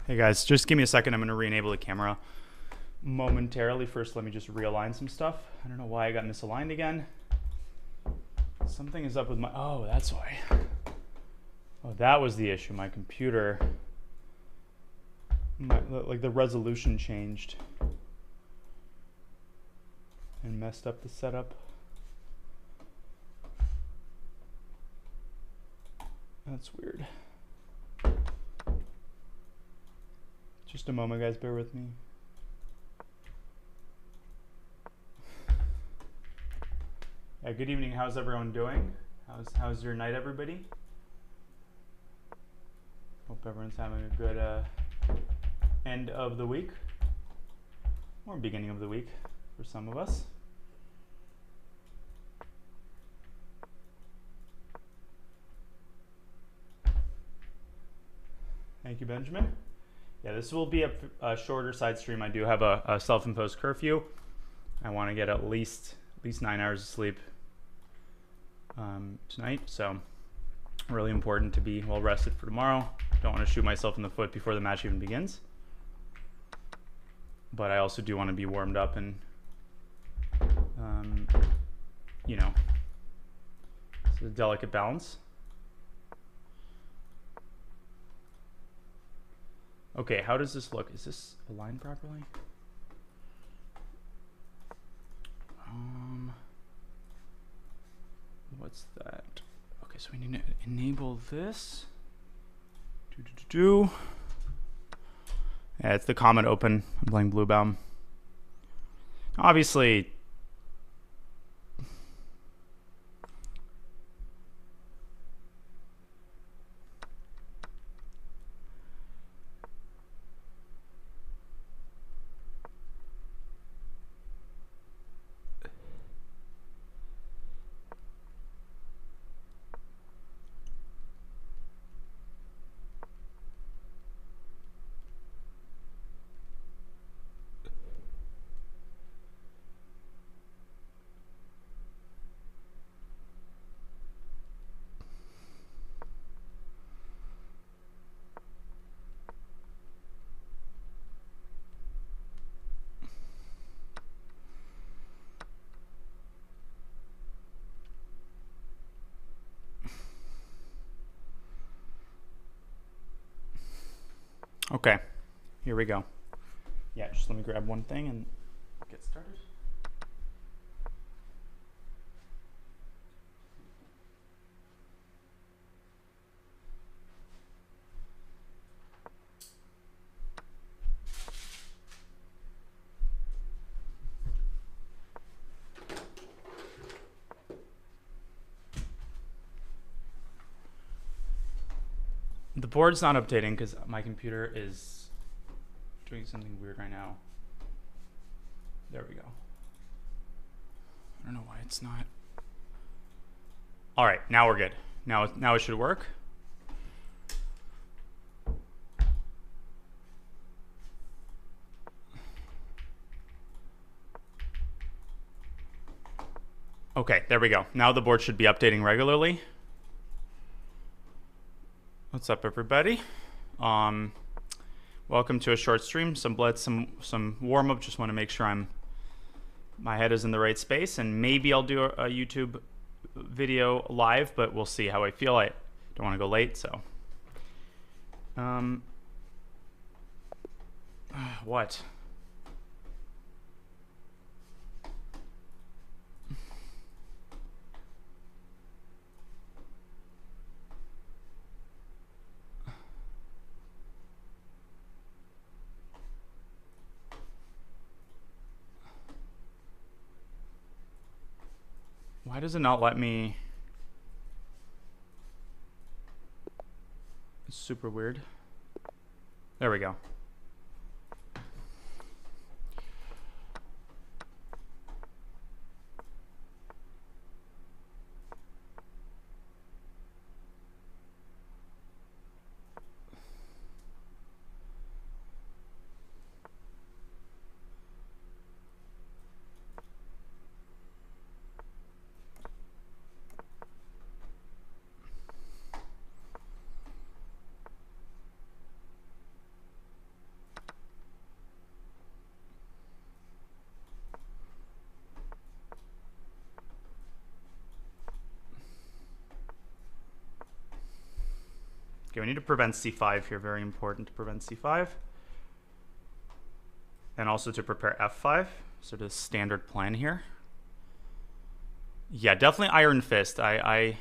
Hey guys, just give me a second. I'm going to re-enable the camera momentarily. First, let me just realign some stuff. I don't know why I got misaligned again. Something is up with my... Oh, that's why. Oh, that was the issue. My computer... like the resolution changed. And messed up the setup. That's weird. Just a moment, guys. Bear with me. Yeah, good evening. How's everyone doing? How's your night, everybody? Hope everyone's having a good end of the week. Or beginning of the week for some of us. Thank you, Benjamin. Yeah, this will be a shorter side stream. I do have a self-imposed curfew. I want to get at least 9 hours of sleep tonight, so really important to be well rested for tomorrow. Don't want to shoot myself in the foot before the match even begins, but I also do want to be warmed up and you know, it's a delicate balance. Okay, how does this look? Is this aligned properly? What's that? Okay, so we need to enable this. Yeah, it's the comment open. I'm playing Bluebaum. Obviously, okay, here we go. Yeah, just let me grab one thing and get started. The board's not updating because my computer is doing something weird right now. There we go. I don't know why it's not. All right, now we're good. Now it should work. Okay, there we go. Now the board should be updating regularly. What's up, everybody? Welcome to a short stream. Some blitz, some warm up. Just want to make sure my head is in the right space, and maybe I'll do a YouTube video live, but we'll see how I feel. I don't want to go late, so. What? Why does it not let me? It's super weird. There we go. Okay, we need to prevent c5 here. Very important to prevent c5. And also to prepare f5. Sort of standard plan here. Yeah, definitely Iron Fist. No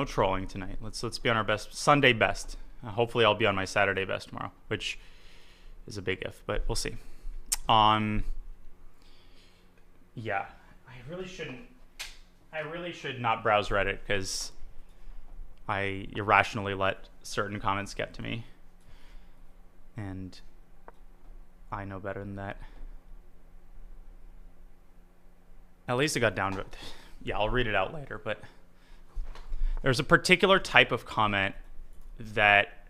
trolling tonight. Let's be on our best Sunday best. Hopefully I'll be on my Saturday best tomorrow, which is a big if, but we'll see. Yeah, I really should not browse Reddit because I irrationally let certain comments get to me. And I know better than that. At least it got down to it. Yeah, I'll read it out later, but there's a particular type of comment that,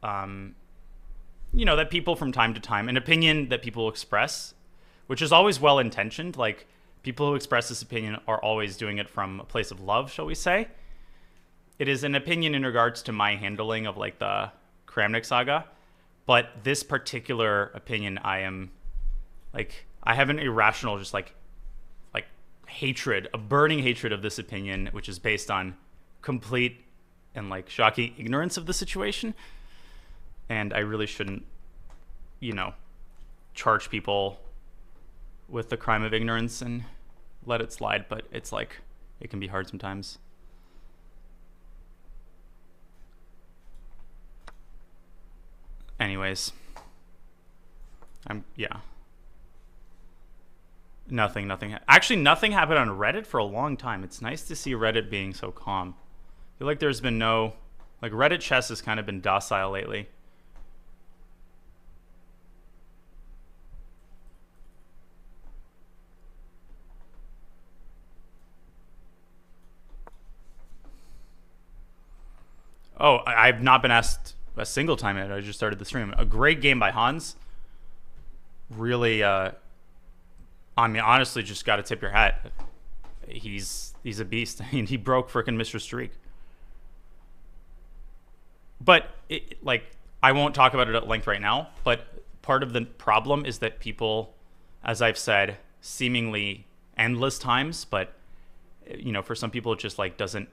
that people from time to time, an opinion that people express, which is always well-intentioned. Like, people who express this opinion are always doing it from a place of love, shall we say. It is an opinion in regards to my handling of, like, the Kramnik saga. But this particular opinion, I have an irrational, just like hatred, a burning hatred of this opinion, which is based on complete and like shocking ignorance of the situation. And I really shouldn't, charge people with the crime of ignorance and let it slide. But it's like, it can be hard sometimes. Anyways, Nothing. Actually, nothing happened on Reddit for a long time. It's nice to see Reddit being so calm. I feel like there's been Reddit chess has kind of been docile lately. Oh, I've not been asked a single time yet. I just started the stream. A great game by Hans. Really, honestly, just got to tip your hat. He's a beast. I mean, he broke frickin' Mr. Streak. But, I won't talk about it at length right now, but part of the problem is that people, as I've said, seemingly endless times, but, for some people it just, doesn't,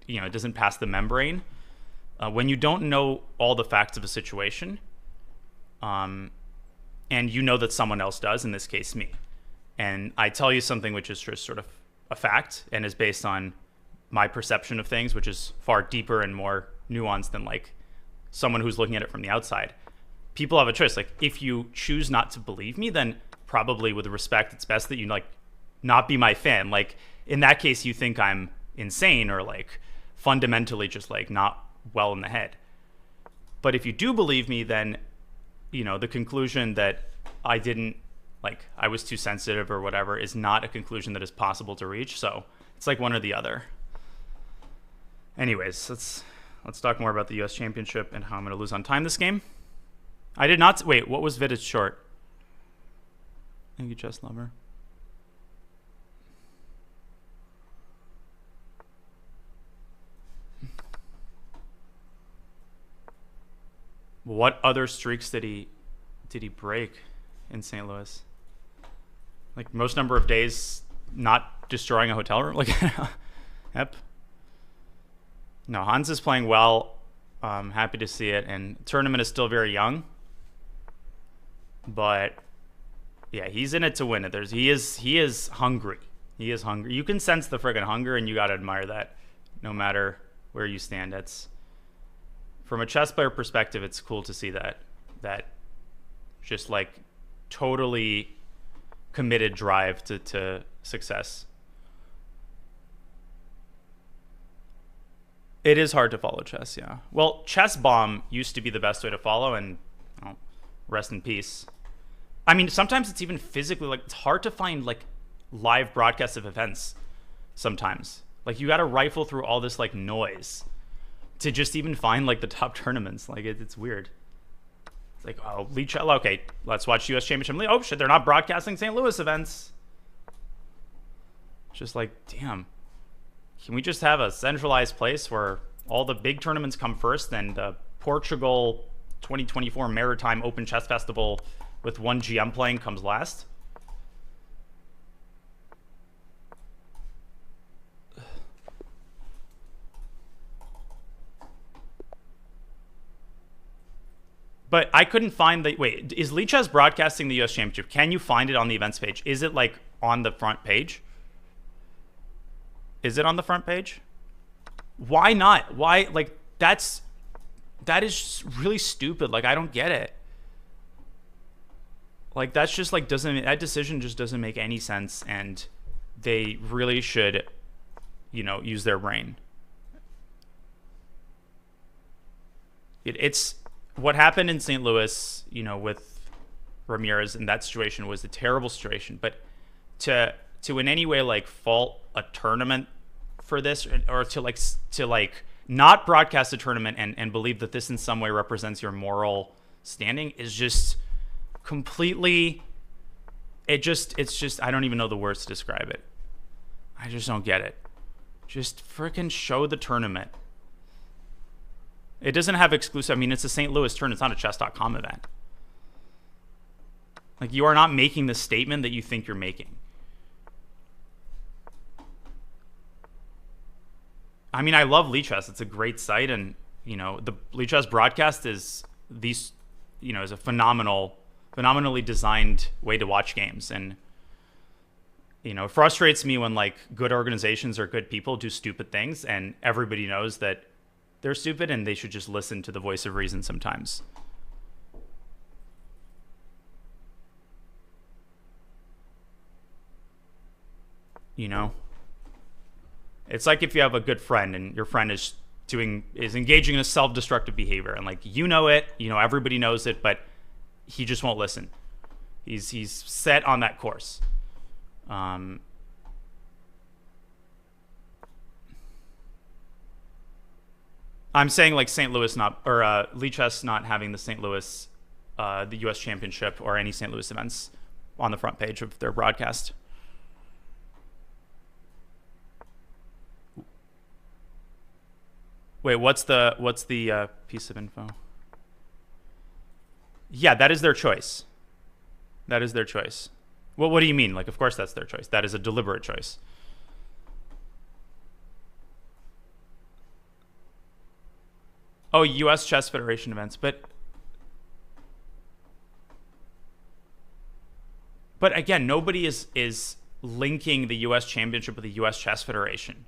it doesn't pass the membrane. When you don't know all the facts of a situation, and you know that someone else does, in this case, me, and I tell you something which is just sort of a fact and is based on my perception of things, which is far deeper and more nuanced than someone who's looking at it from the outside. People have a choice. If you choose not to believe me, then probably with respect, it's best that you not be my fan. In that case, you think I'm insane or fundamentally just not well in the head. But if you do believe me, then the conclusion that I didn't I was too sensitive or whatever is not a conclusion that is possible to reach. So it's one or the other. Anyways, let's talk more about the US Championship and how I'm going to lose on time this game. I did not... Wait, what was Vitt's short? Thank you, Chess Lover. What other streaks did he break in St. Louis? Most number of days not destroying a hotel room? Yep. No, Hans is playing well. I'm happy to see it. And the tournament is still very young. But, yeah, he's in it to win it. He is hungry. He is hungry. You can sense the friggin' hunger, and you got to admire that no matter where you stand. From a chess player perspective, it's cool to see that just totally committed drive to success. It is hard to follow chess, yeah. Well, Chess Bomb used to be the best way to follow, and rest in peace. I mean, sometimes it's even physically it's hard to find live broadcasts of events. Sometimes you got to rifle through all this noise to just even find the top tournaments. It's weird. It's oh, Lee Chetla, okay, let's watch US Championship. Oh shit, they're not broadcasting St. Louis events. Just damn. Can we just have a centralized place where all the big tournaments come first and the Portugal 2024 Maritime Open Chess Festival with one GM playing comes last? But I couldn't find the... Wait, is Lichess broadcasting the US Championship? Can you find it on the events page? Is it, like, on the front page? Is it on the front page? Why not? Why, like, that is really stupid. Like, I don't get it. Like, that's just, like, that decision just doesn't make any sense, and they really should, you know, use their brain. It's what happened in St. Louis, you know, with Ramirez in that situation was a terrible situation. But to in any way like fault a tournament for this, or to not broadcast a tournament and believe that this in some way represents your moral standing is just completely. It's just I don't even know the words to describe it. I just don't get it. Just frickin' show the tournament. It doesn't have exclusive. I mean, it's a St. Louis tournament. It's not a chess.com event. Like, you are not making the statement that you think you're making. I mean, I love Lichess. It's a great site, and you know, the Lichess broadcast is is a phenomenally designed way to watch games, and you know, it frustrates me when like good organizations or good people do stupid things, and everybody knows that they're stupid and they should just listen to the voice of reason sometimes. You know? It's like if you have a good friend and your friend is engaging in a self-destructive behavior, and like, you know it, you know, everybody knows it, but he just won't listen. He's set on that course. I'm saying like St. Louis Lichess not having the St. Louis, the U.S. Championship or any St. Louis events on the front page of their broadcast. Wait, what's the piece of info? Yeah, that is their choice. That is their choice. Well, what do you mean? Like, of course that's their choice. That is a deliberate choice. Oh, U.S. Chess Federation events, but again, nobody is linking the U.S. Championship with the U.S. Chess Federation.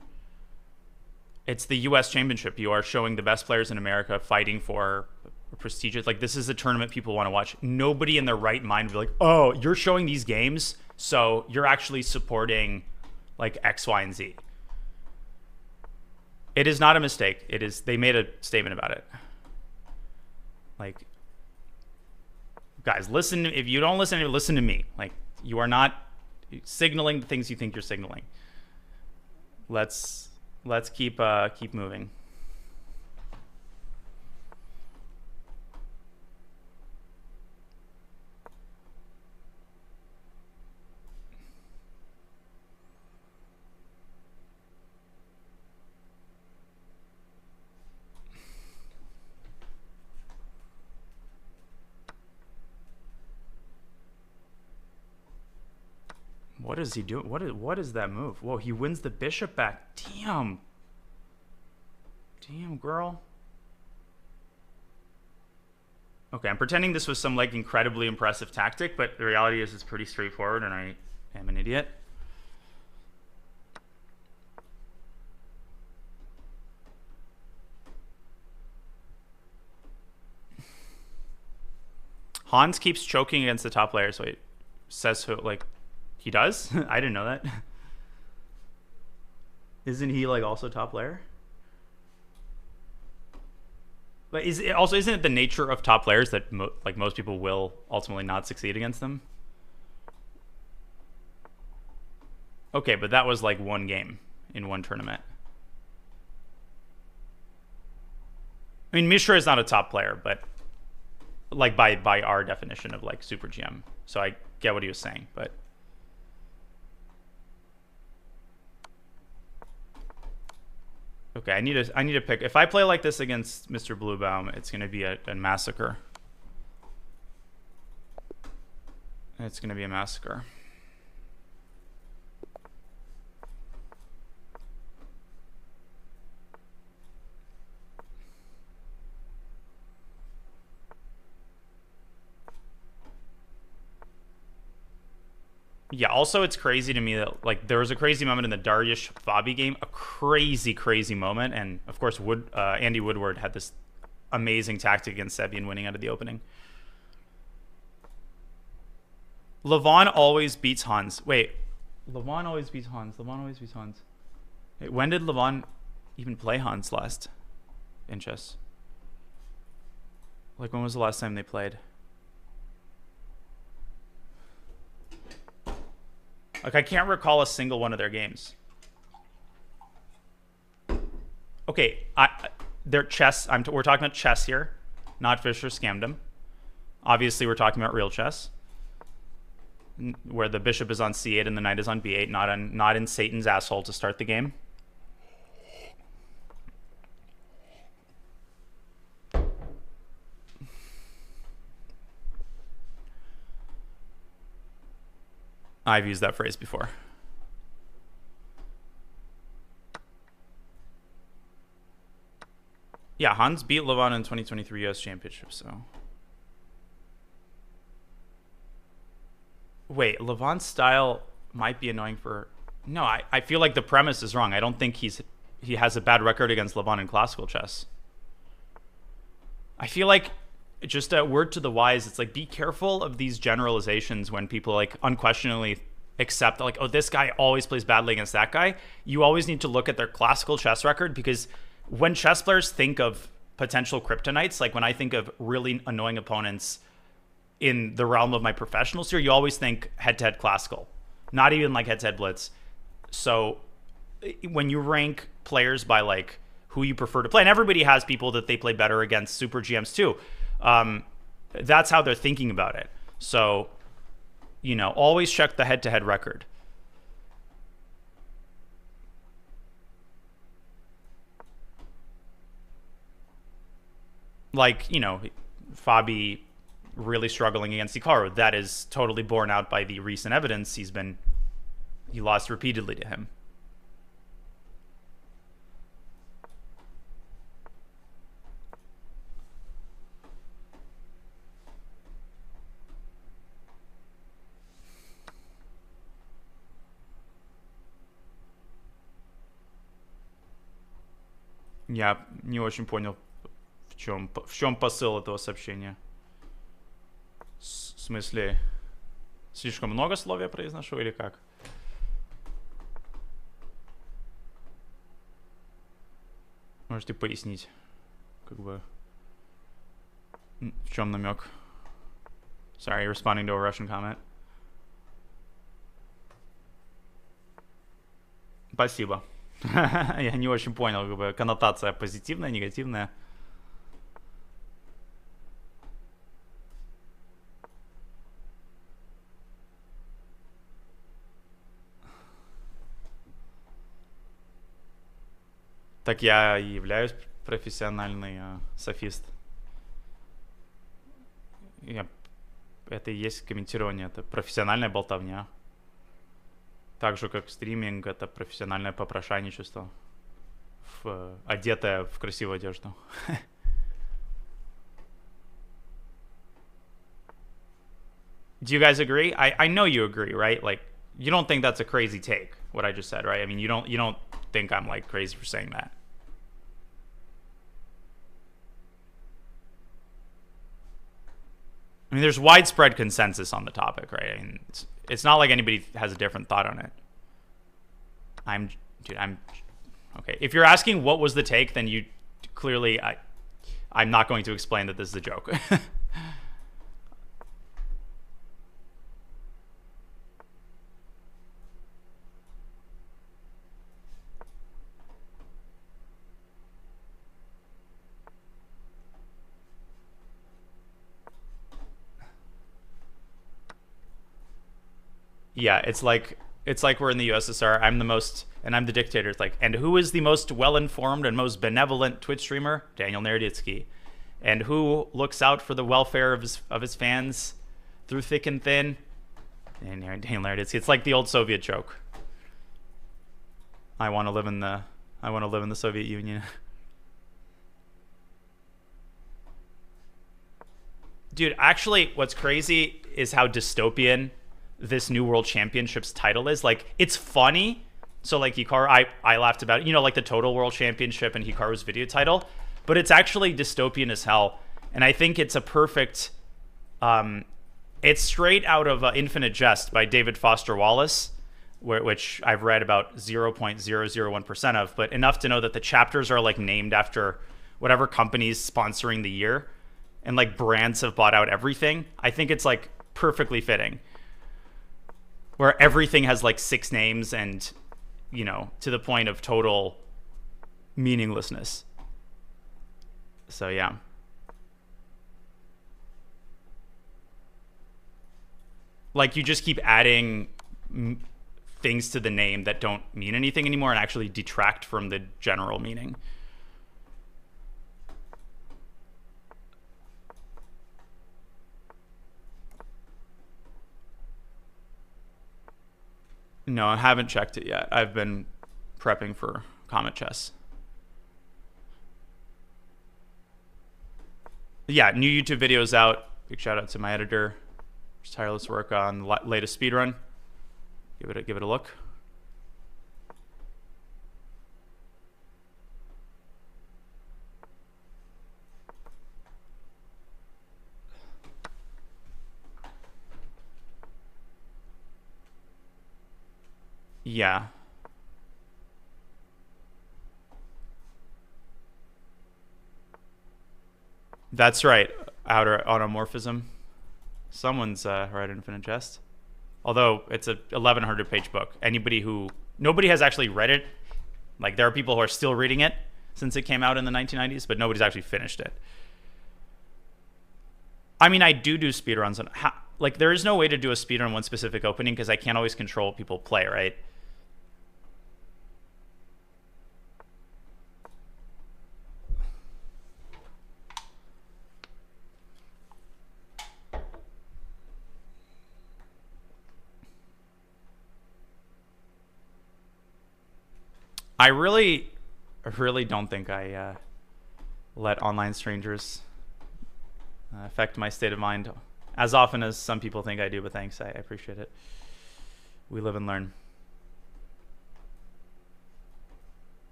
It's the U.S. Championship. You are showing the best players in America fighting for a prestigious. Like, this is a tournament people want to watch. Nobody in their right mind would be like, oh, you're showing these games, so you're actually supporting like X, Y, and Z. It is not a mistake. It is. They made a statement about it. Like, guys, listen. If you don't listen, listen to me. Like, you are not signaling the things you think you're signaling. Let's keep moving. What is he doing? What is that move? Whoa, he wins the bishop back. Damn. Damn, girl. Okay, I'm pretending this was some like incredibly impressive tactic, but the reality is it's pretty straightforward, and I am an idiot. Hans keeps choking against the top players. Wait, says who? Like, he does? I didn't know that. Isn't he like also top player? But isn't it the nature of top players that like most people will ultimately not succeed against them? Okay, but that was like one game in one tournament. I mean, Mishra is not a top player, but like by our definition of like super GM. So I get what he was saying, but okay, I need to pick. If I play like this against Mr. Bluebaum, it's going to be a massacre. It's going to be a massacre. Yeah, also it's crazy to me that like there was a crazy moment in the Dariush Fabi game, a crazy moment, and of course Andy Woodward had this amazing tactic against Sebian winning out of the opening. Levon always beats Hans. Wait, Levon always beats Hans. Levon always beats Hans. Wait, when did Levon even play Hans last in chess? Like when was the last time they played? Like, I can't recall a single one of their games. Okay, their chess. We're talking about chess here, not Fischer scammed him. Obviously, we're talking about real chess, where the bishop is on c8 and the knight is on b8, not in Satan's asshole to start the game. I've used that phrase before. Yeah, Hans beat Levon in 2023 US Championship, so. Wait, Levon's style might be annoying for... No, I feel like the premise is wrong. I don't think he has a bad record against Levon in classical chess. I feel like, just a word to the wise, it's like, be careful of these generalizations when people like unquestionably accept like, oh, this guy always plays badly against that guy. You always need to look at their classical chess record, because when chess players think of potential kryptonites, like when I think of really annoying opponents in the realm of my professional sphere, you always think head-to-head classical, not even like head-to-head blitz. So when you rank players by like who you prefer to play, and everybody has people that they play better against super GMs too, that's how they're thinking about it. So, you know, always check the head-to-head record. Like, you know, Fabi really struggling against Hikaru. That is totally borne out by the recent evidence. He lost repeatedly to him. Я не очень понял, в чем посыл этого сообщения. В смысле, слишком много слов я произношу или как? Можете пояснить, как бы, в чем намек? Sorry, responding to a Russian comment. Спасибо. Я не очень понял, как бы, коннотация позитивная, негативная. Так я и являюсь профессиональный софист. Это и есть комментирование, это профессиональная болтовня. Так же, как стриминг, это профессиональное попрошайничество, одетое в красивую одежду. Do you guys agree? I know you agree, right? Like, you don't think that's a crazy take, what I just said, right? I mean, you don't think I'm like crazy for saying that. I mean, there's widespread consensus on the topic, right? I mean, it's not like anybody has a different thought on it. I'm okay. If you're asking what was the take, then you clearly, I'm not going to explain that this is a joke. Yeah, it's like we're in the USSR. I'm the most, and I'm the dictator. It's like, and who is the most well-informed and most benevolent Twitch streamer? Daniel Naroditsky. And who looks out for the welfare of his fans through thick and thin? And Daniel Naroditsky. It's like the old Soviet joke. I want to live in the Soviet Union. Dude, actually, what's crazy is how dystopian this new World Championships title is. Like, it's funny. So, like, Hikaru, I laughed about it, you know, like the Total World Championship and Hikaru's video title. But it's actually dystopian as hell. And I think it's a perfect... it's straight out of Infinite Jest by David Foster Wallace, which I've read about 0.001% of, but enough to know that the chapters are, like, named after whatever company's sponsoring the year. And, like, brands have bought out everything. I think it's, like, perfectly fitting. Where everything has, like, 6 names and, you know, to the point of total meaninglessness. So, yeah. Like, you just keep adding things to the name that don't mean anything anymore and actually detract from the general meaning. No, I haven't checked it yet. I've been prepping for Comet Chess. Yeah, new YouTube videos out. Big shout out to my editor. Just tireless work on the latest speedrun. Give it a look. Yeah. That's right. Outer automorphism. Someone's read Infinite Jest. Although it's a 1,100 page book. Nobody has actually read it. Like, there are people who are still reading it since it came out in the 1990s, but nobody's actually finished it. I mean, I do speedruns on like, there is no way to do a speedrun on one specific opening because I can't always control what people play, right? I really don't think I let online strangers affect my state of mind as often as some people think I do, but thanks. I appreciate it. We live and learn.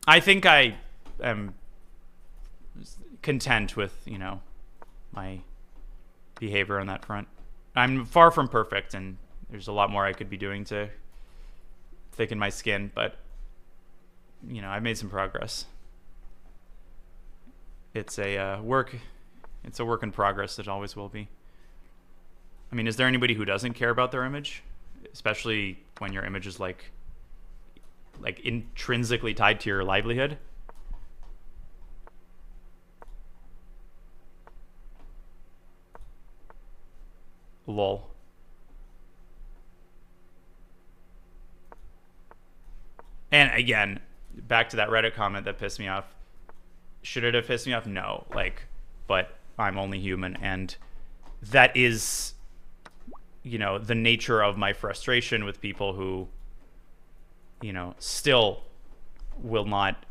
I think I am content with, you know, my behavior on that front. I'm far from perfect, and there's a lot more I could be doing to thicken my skin, but, you know, I've made some progress. It's a work in progress. It always will be. I mean, is there anybody who doesn't care about their image, especially when your image is like intrinsically tied to your livelihood? Lol. And again, back to that Reddit comment that pissed me off. Should it have pissed me off? No. Like, but I'm only human, and that is, you know, the nature of my frustration with people who, you know, still will not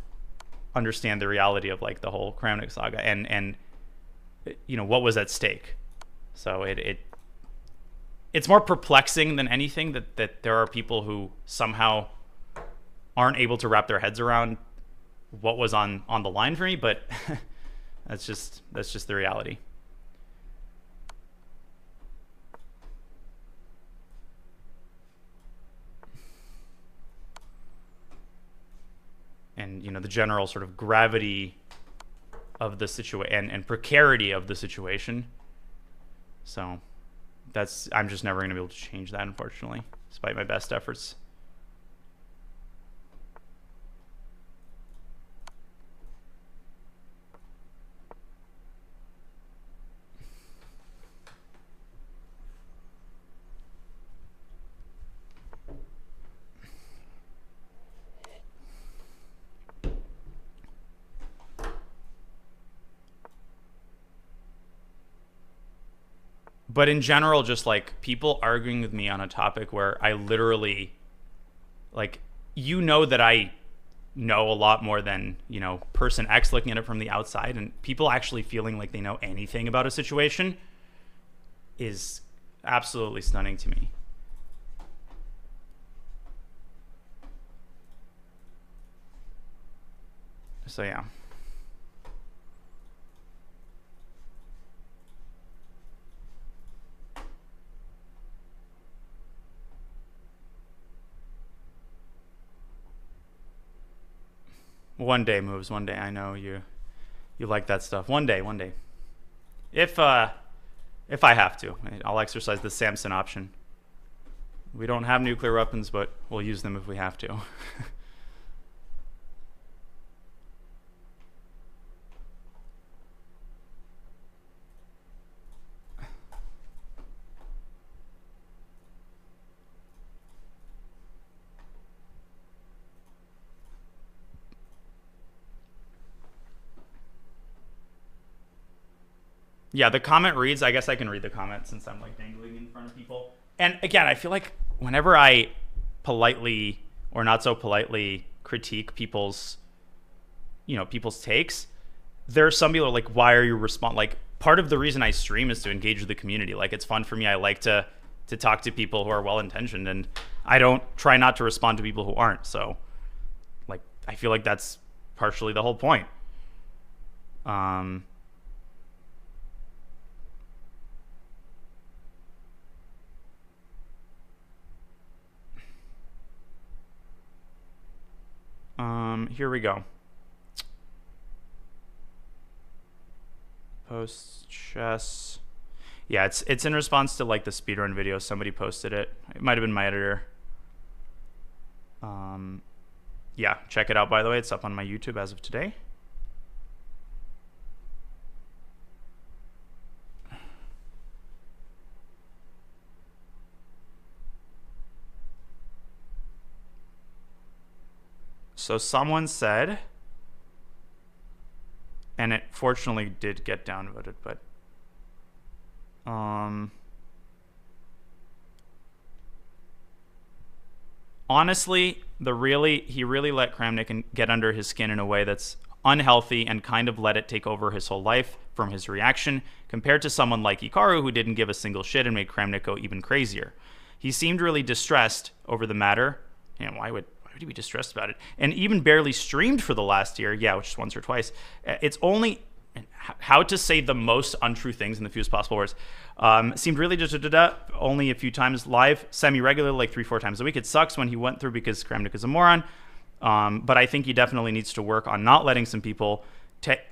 understand the reality of, like, the whole Kramnik saga and you know, what was at stake. So it's more perplexing than anything that there are people who somehow aren't able to wrap their heads around what was on the line for me, but that's just the reality. And, you know, the general sort of gravity of the situation and precarity of the situation. So I'm just never going to be able to change that, unfortunately, despite my best efforts. But in general, just like people arguing with me on a topic where I literally, like, you know that I know a lot more than, you know, person X looking at it from the outside, and people actually feeling like they know anything about a situation is absolutely stunning to me. So yeah. One day, moves. One day. I know you like that stuff. One day. If I have to, I'll exercise the Samson option. We don't have nuclear weapons, but we'll use them if we have to. Yeah, the comment reads, I guess I can read the comment since I'm like dangling in front of people. And again, I feel like whenever I politely or not so politely critique people's, you know, people's takes, there are some people who are like, why are you like, part of the reason I stream is to engage with the community. Like, it's fun for me. I like to talk to people who are well-intentioned, and I don't try not to respond to people who aren't. So, like, I feel like that's partially the whole point. Here we go. Post chess. Yeah, it's in response to like the speedrun video. Somebody posted it. It might have been my editor. Yeah, check it out, by the way. It's up on my YouTube as of today. So someone said, and it fortunately did get downvoted, but honestly, he really let Kramnik get under his skin in a way that's unhealthy and kind of let it take over his whole life from his reaction, compared to someone like Hikaru, who didn't give a single shit and made Kramnik go even crazier. He seemed really distressed over the matter. And why would he be distressed about it? And even barely streamed for the last year. Yeah, which is once or twice. It's only how to say the most untrue things in the fewest possible words. Seemed really just only a few times live, semi-regular, like 3-4 times a week. It sucks when he went through because Kramnik is a moron. But I think he definitely needs to work on not letting some people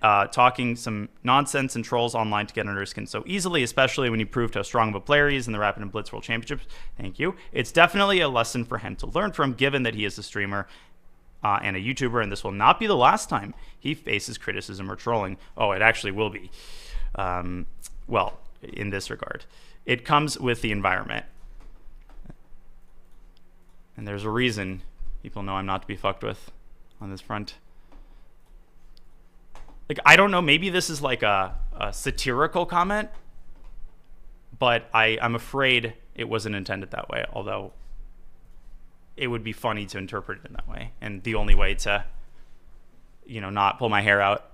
talking some nonsense and trolls online to get under his skin so easily, especially when he proved how strong of a player he is in the Rapid and Blitz World Championships. Thank you. It's definitely a lesson for him to learn from, given that he is a streamer and a YouTuber, and this will not be the last time he faces criticism or trolling. Oh, it actually will be. Well, in this regard. It comes with the environment. And there's a reason people know I'm not to be fucked with on this front. Like, I don't know, maybe this is like a satirical comment, but I'm afraid it wasn't intended that way, although it would be funny to interpret it in that way. And the only way to, you know, not pull my hair out.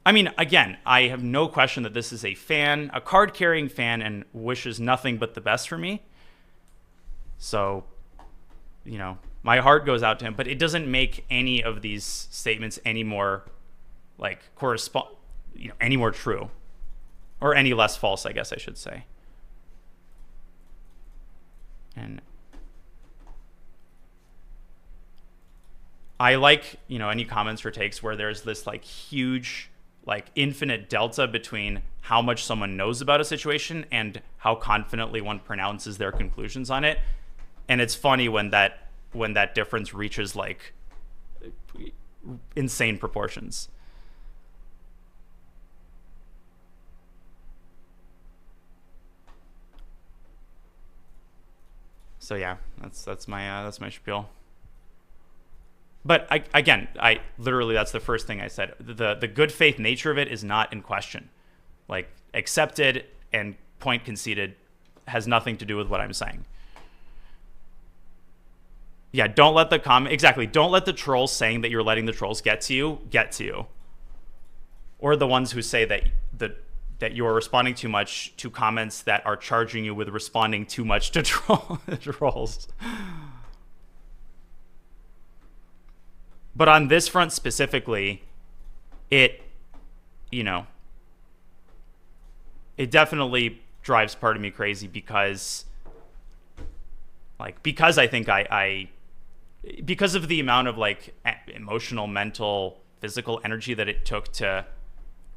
I mean, again, I have no question that this is a fan, a card-carrying fan, and wishes nothing but the best for me. So, you know, my heart goes out to him, but it doesn't make any of these statements any more, like, any more true. Or any less false, I guess I should say. And I like, you know, any comments or takes where there's this, like, huge, like, infinite delta between how much someone knows about a situation and how confidently one pronounces their conclusions on it. And it's funny when that difference reaches, like, insane proportions. So yeah, that's my spiel. But again, I literally, that's the first thing I said. The good faith nature of it is not in question. Like, accepted and point conceded has nothing to do with what I'm saying. Yeah, don't let the comment, exactly, don't let the trolls saying that you're letting the trolls get to you. Or the ones who say that you are responding too much to comments that are charging you with responding too much to trolls. But on this front specifically, it definitely drives part of me crazy because I think because of the amount of like emotional, mental, physical energy that it took to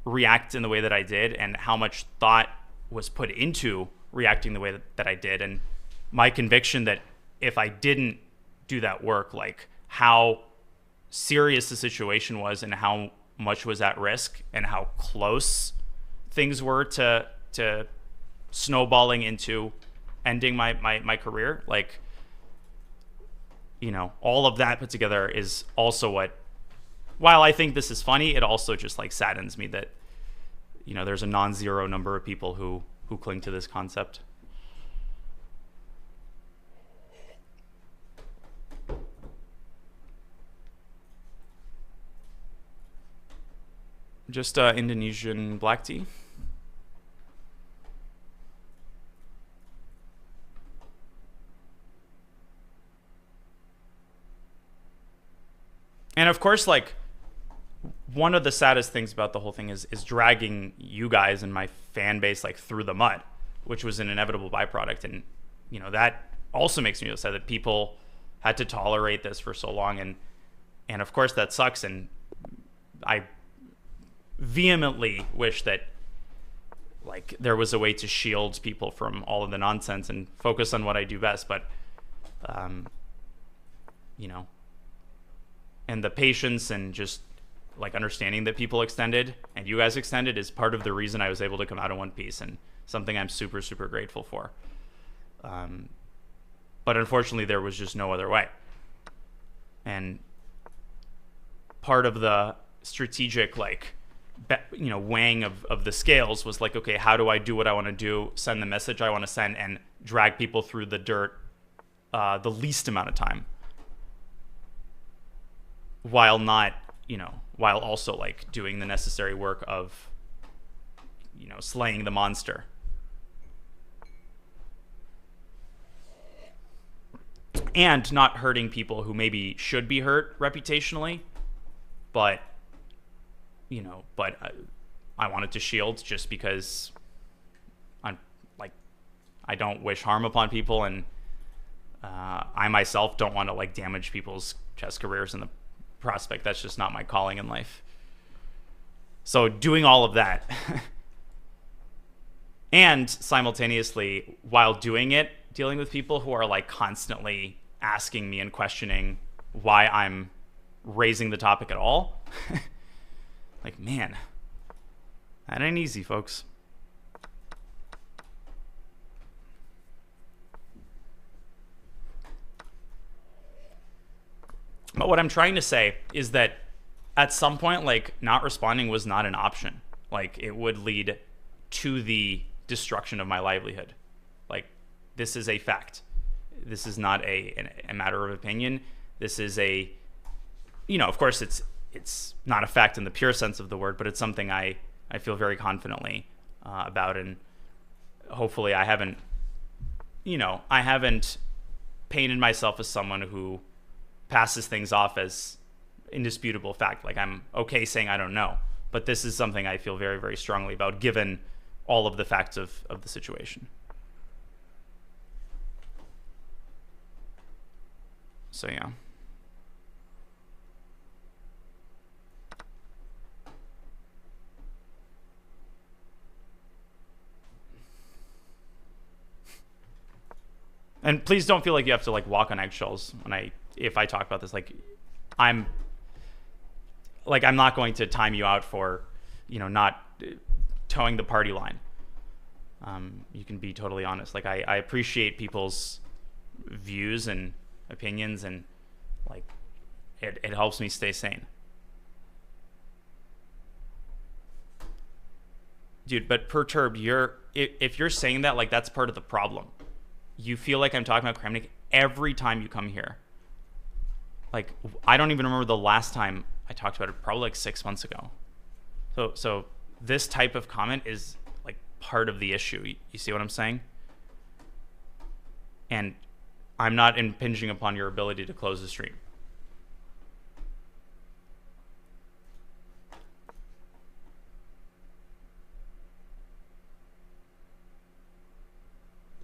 react in the way that I did, and how much thought was put into reacting the way that I did, and my conviction that if I didn't do that work, like how serious the situation was and how much was at risk and how close things were to snowballing into ending my career, like, all of that put together is also what, while I think this is funny, it also just like saddens me that, there's a non-zero number of people who cling to this concept. Just Indonesian black tea. And of course, like, one of the saddest things about the whole thing is dragging you guys and my fan base like through the mud, which was an inevitable byproduct. And, that also makes me upset that people had to tolerate this for so long. And of course that sucks. And I vehemently wish that like there was a way to shield people from all of the nonsense and focus on what I do best. But, and the patience and just like understanding that people extended and you guys extended is part of the reason I was able to come out in one piece, and something I'm super, super grateful for. But unfortunately there was just no other way. And part of the strategic, like, weighing of the scales was like, okay, how do I do what I want to do, send the message I want to send, and drag people through the dirt the least amount of time, while not, while also like doing the necessary work of, slaying the monster. And not hurting people who maybe should be hurt reputationally, but, I wanted to shield just because I don't wish harm upon people, and I myself don't want to like damage people's chess careers in the prospect. That's just not my calling in life. So doing all of that and simultaneously while doing it, dealing with people who are like constantly asking me and questioning why I'm raising the topic at all. Like, man, that ain't easy, folks. But what I'm trying to say is that at some point, like, not responding was not an option. Like, it would lead to the destruction of my livelihood. Like, this is a fact. This is not a matter of opinion. This is a, of course it's not a fact in the pure sense of the word, but it's something I feel very confidently about. And hopefully I haven't painted myself as someone who passes things off as indisputable fact. Like, I'm okay saying I don't know, but this is something I feel very, very strongly about, given all of the facts of the situation. So yeah. And please don't feel like you have to like walk on eggshells if I talk about this. Like, I'm not going to time you out for, not towing the party line. You can be totally honest. Like, I appreciate people's views and opinions, and like, it helps me stay sane. Dude, but perturbed, if you're saying that, like, that's part of the problem. You feel like I'm talking about Kramnik every time you come here. Like, I don't even remember the last time I talked about it, probably like 6 months ago. So this type of comment is like part of the issue. You see what I'm saying? And I'm not impinging upon your ability to close the stream.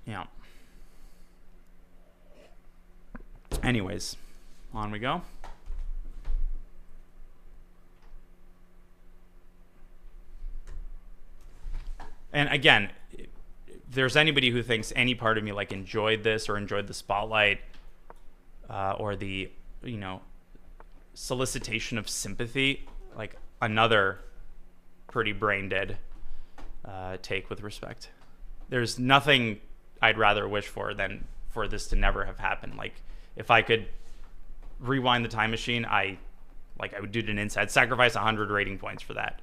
Yeah. Anyways, on we go. And again, if there's anybody who thinks any part of me like enjoyed this or enjoyed the spotlight or the, you know, solicitation of sympathy, like another pretty brain dead take with respect. There's nothing I'd rather wish for than for this to never have happened. Like, if I could rewind the time machine, I would do it an inside. I'd sacrifice 100 rating points for that.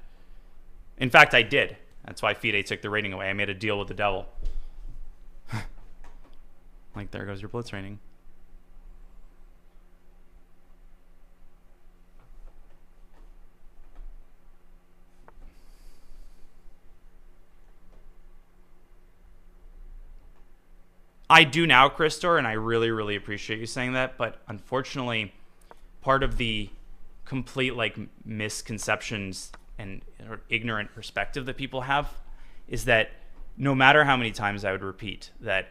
In fact, I did. That's why FIDE took the rating away. I made a deal with the devil. Like, there goes your blitz rating. I do now, Christor, and I really, really appreciate you saying that. But unfortunately, part of the complete like misconceptions and or ignorant perspective that people have is that no matter how many times I would repeat that,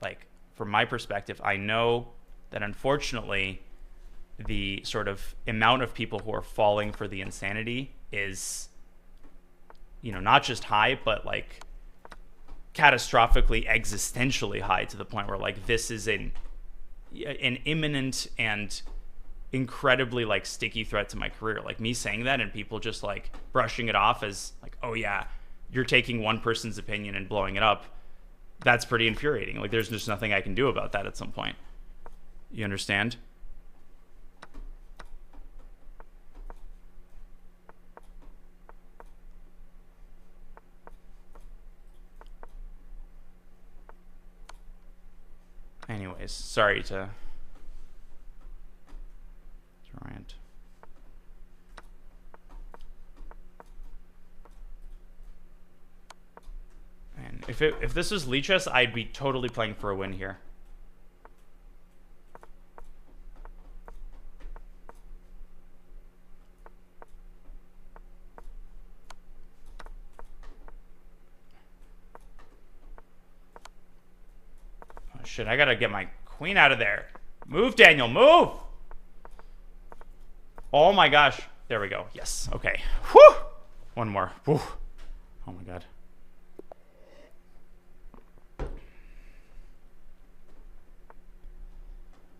like, from my perspective, I know that unfortunately the sort of amount of people who are falling for the insanity is, you know, not just high, but like catastrophically existentially high, to the point where like this is an imminent and incredibly like sticky threat to my career. Like, me saying that and people just like brushing it off as like, oh yeah, you're taking one person's opinion and blowing it up, that's pretty infuriating. Like, there's just nothing I can do about that at some point. You understand? Anyways, sorry to rant. And if this was Lichess, I'd be totally playing for a win here. Shit, I gotta get my queen out of there. Move, Daniel, move! Oh my gosh. There we go. Yes. Okay. Whew! One more. Whew. Oh my god.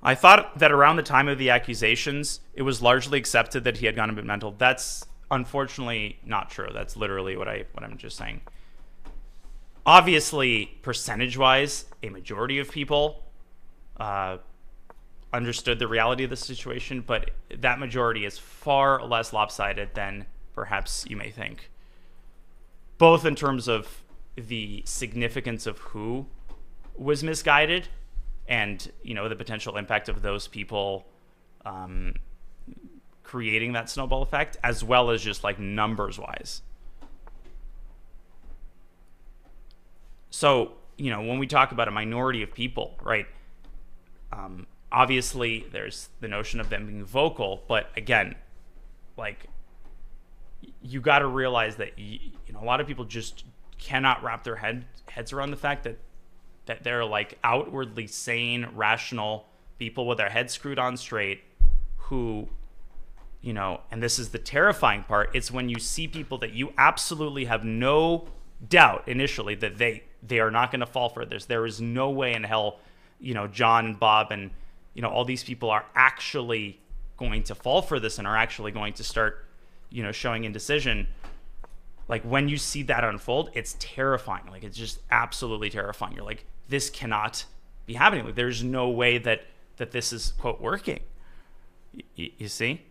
I thought that around the time of the accusations, it was largely accepted that he had gone a bit mental. That's unfortunately not true. That's literally what I'm just saying. Obviously, percentage-wise, a majority of people understood the reality of the situation, but that majority is far less lopsided than perhaps you may think. Both in terms of the significance of who was misguided and, you know, the potential impact of those people creating that snowball effect, as well as just like numbers-wise. So, you know, when we talk about a minority of people, right, obviously there's the notion of them being vocal, but again, like, you got to realize that, you know, a lot of people just cannot wrap their heads around the fact that they're like outwardly sane, rational people with their heads screwed on straight who, you know, and this is the terrifying part, it's when you see people that you absolutely have no doubt initially that they are not going to fall for this. There is no way in hell, you know, John and Bob and, you know, all these people are actually going to fall for this and are actually going to start, you know, showing indecision. Like, when you see that unfold, it's terrifying. Like, it's just absolutely terrifying. You're like, this cannot be happening. Like, there's no way that this is, quote, working. You see?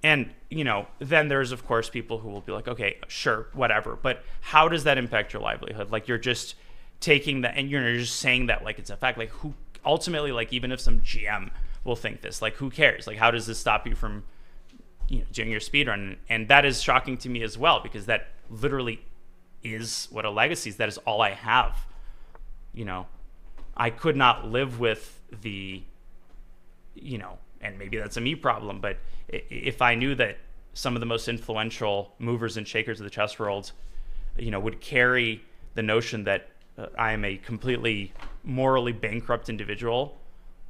And, you know, then there's, of course, people who will be like, okay, sure, whatever. But how does that impact your livelihood? Like, you're just taking that and you're just saying that like it's a fact. Like, who ultimately, like, even if some GM will think this, like, who cares? Like, how does this stop you from, you know, doing your speedrun? And that is shocking to me as well, because that literally is what a legacy is. That is all I have. You know, I could not live with the, you know, and maybe that's a me problem, but if I knew that some of the most influential movers and shakers of the chess world, you know, would carry the notion that I am a completely morally bankrupt individual,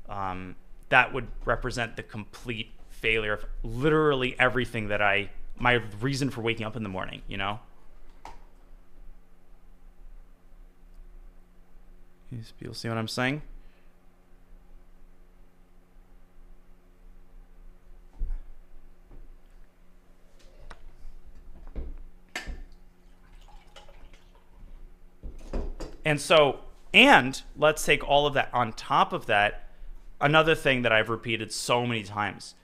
that would represent the complete failure of literally everything that my reason for waking up in the morning, you know? People see what I'm saying? And so, and let's take all of that on top of that. Another thing that I've repeated so many times,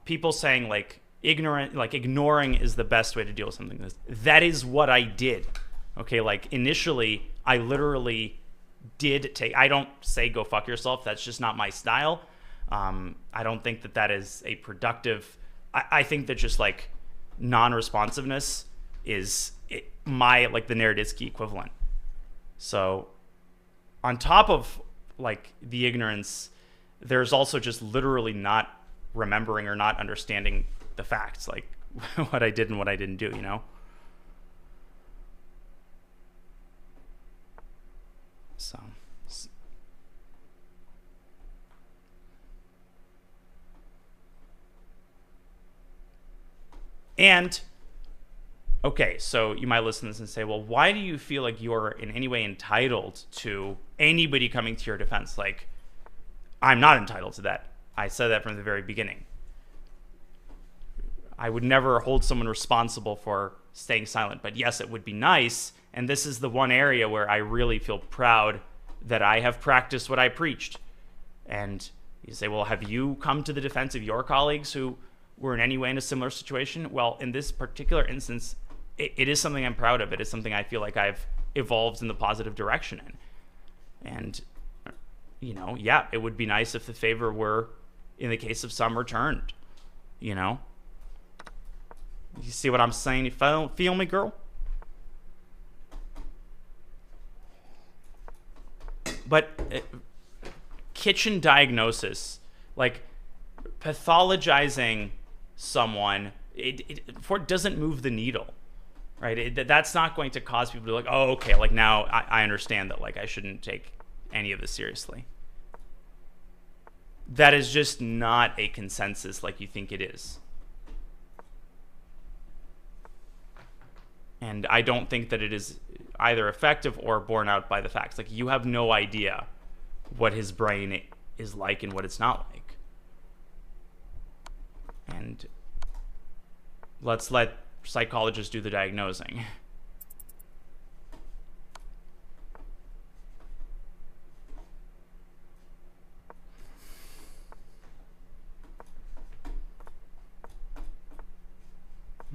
people saying like ignoring is the best way to deal with something like this. That is what I did. Okay, like initially, I literally did take. I don't say go fuck yourself. That's just not my style. I don't think that that is a productive. I think that just like non-responsiveness is the Naroditsky equivalent. So on top of like the ignorance, there's also just literally not remembering or not understanding the facts, like what I did and what I didn't do, you know? So. And okay, so you might listen to this and say, well, why do you feel like you're in any way entitled to anybody coming to your defense? Like, I'm not entitled to that. I said that from the very beginning. I would never hold someone responsible for staying silent. But yes, it would be nice. And this is the one area where I really feel proud that I have practiced what I preached. And you say, well, have you come to the defense of your colleagues who were in any way in a similar situation? Well, in this particular instance, it is something I'm proud of. It is something I feel like I've evolved in the positive direction in. And, you know, yeah, it would be nice if the favor were, in the case of some, returned, you know? You see what I'm saying? You feel me, girl? But kitchen diagnosis, like pathologizing someone, it doesn't move the needle. Right, that's not going to cause people to be like, oh, okay, like now I understand that like I shouldn't take any of this seriously. That is just not a consensus like you think it is. And I don't think that it is either effective or borne out by the facts. Like, you have no idea what his brain is like and what it's not like. And let's let psychologists do the diagnosing.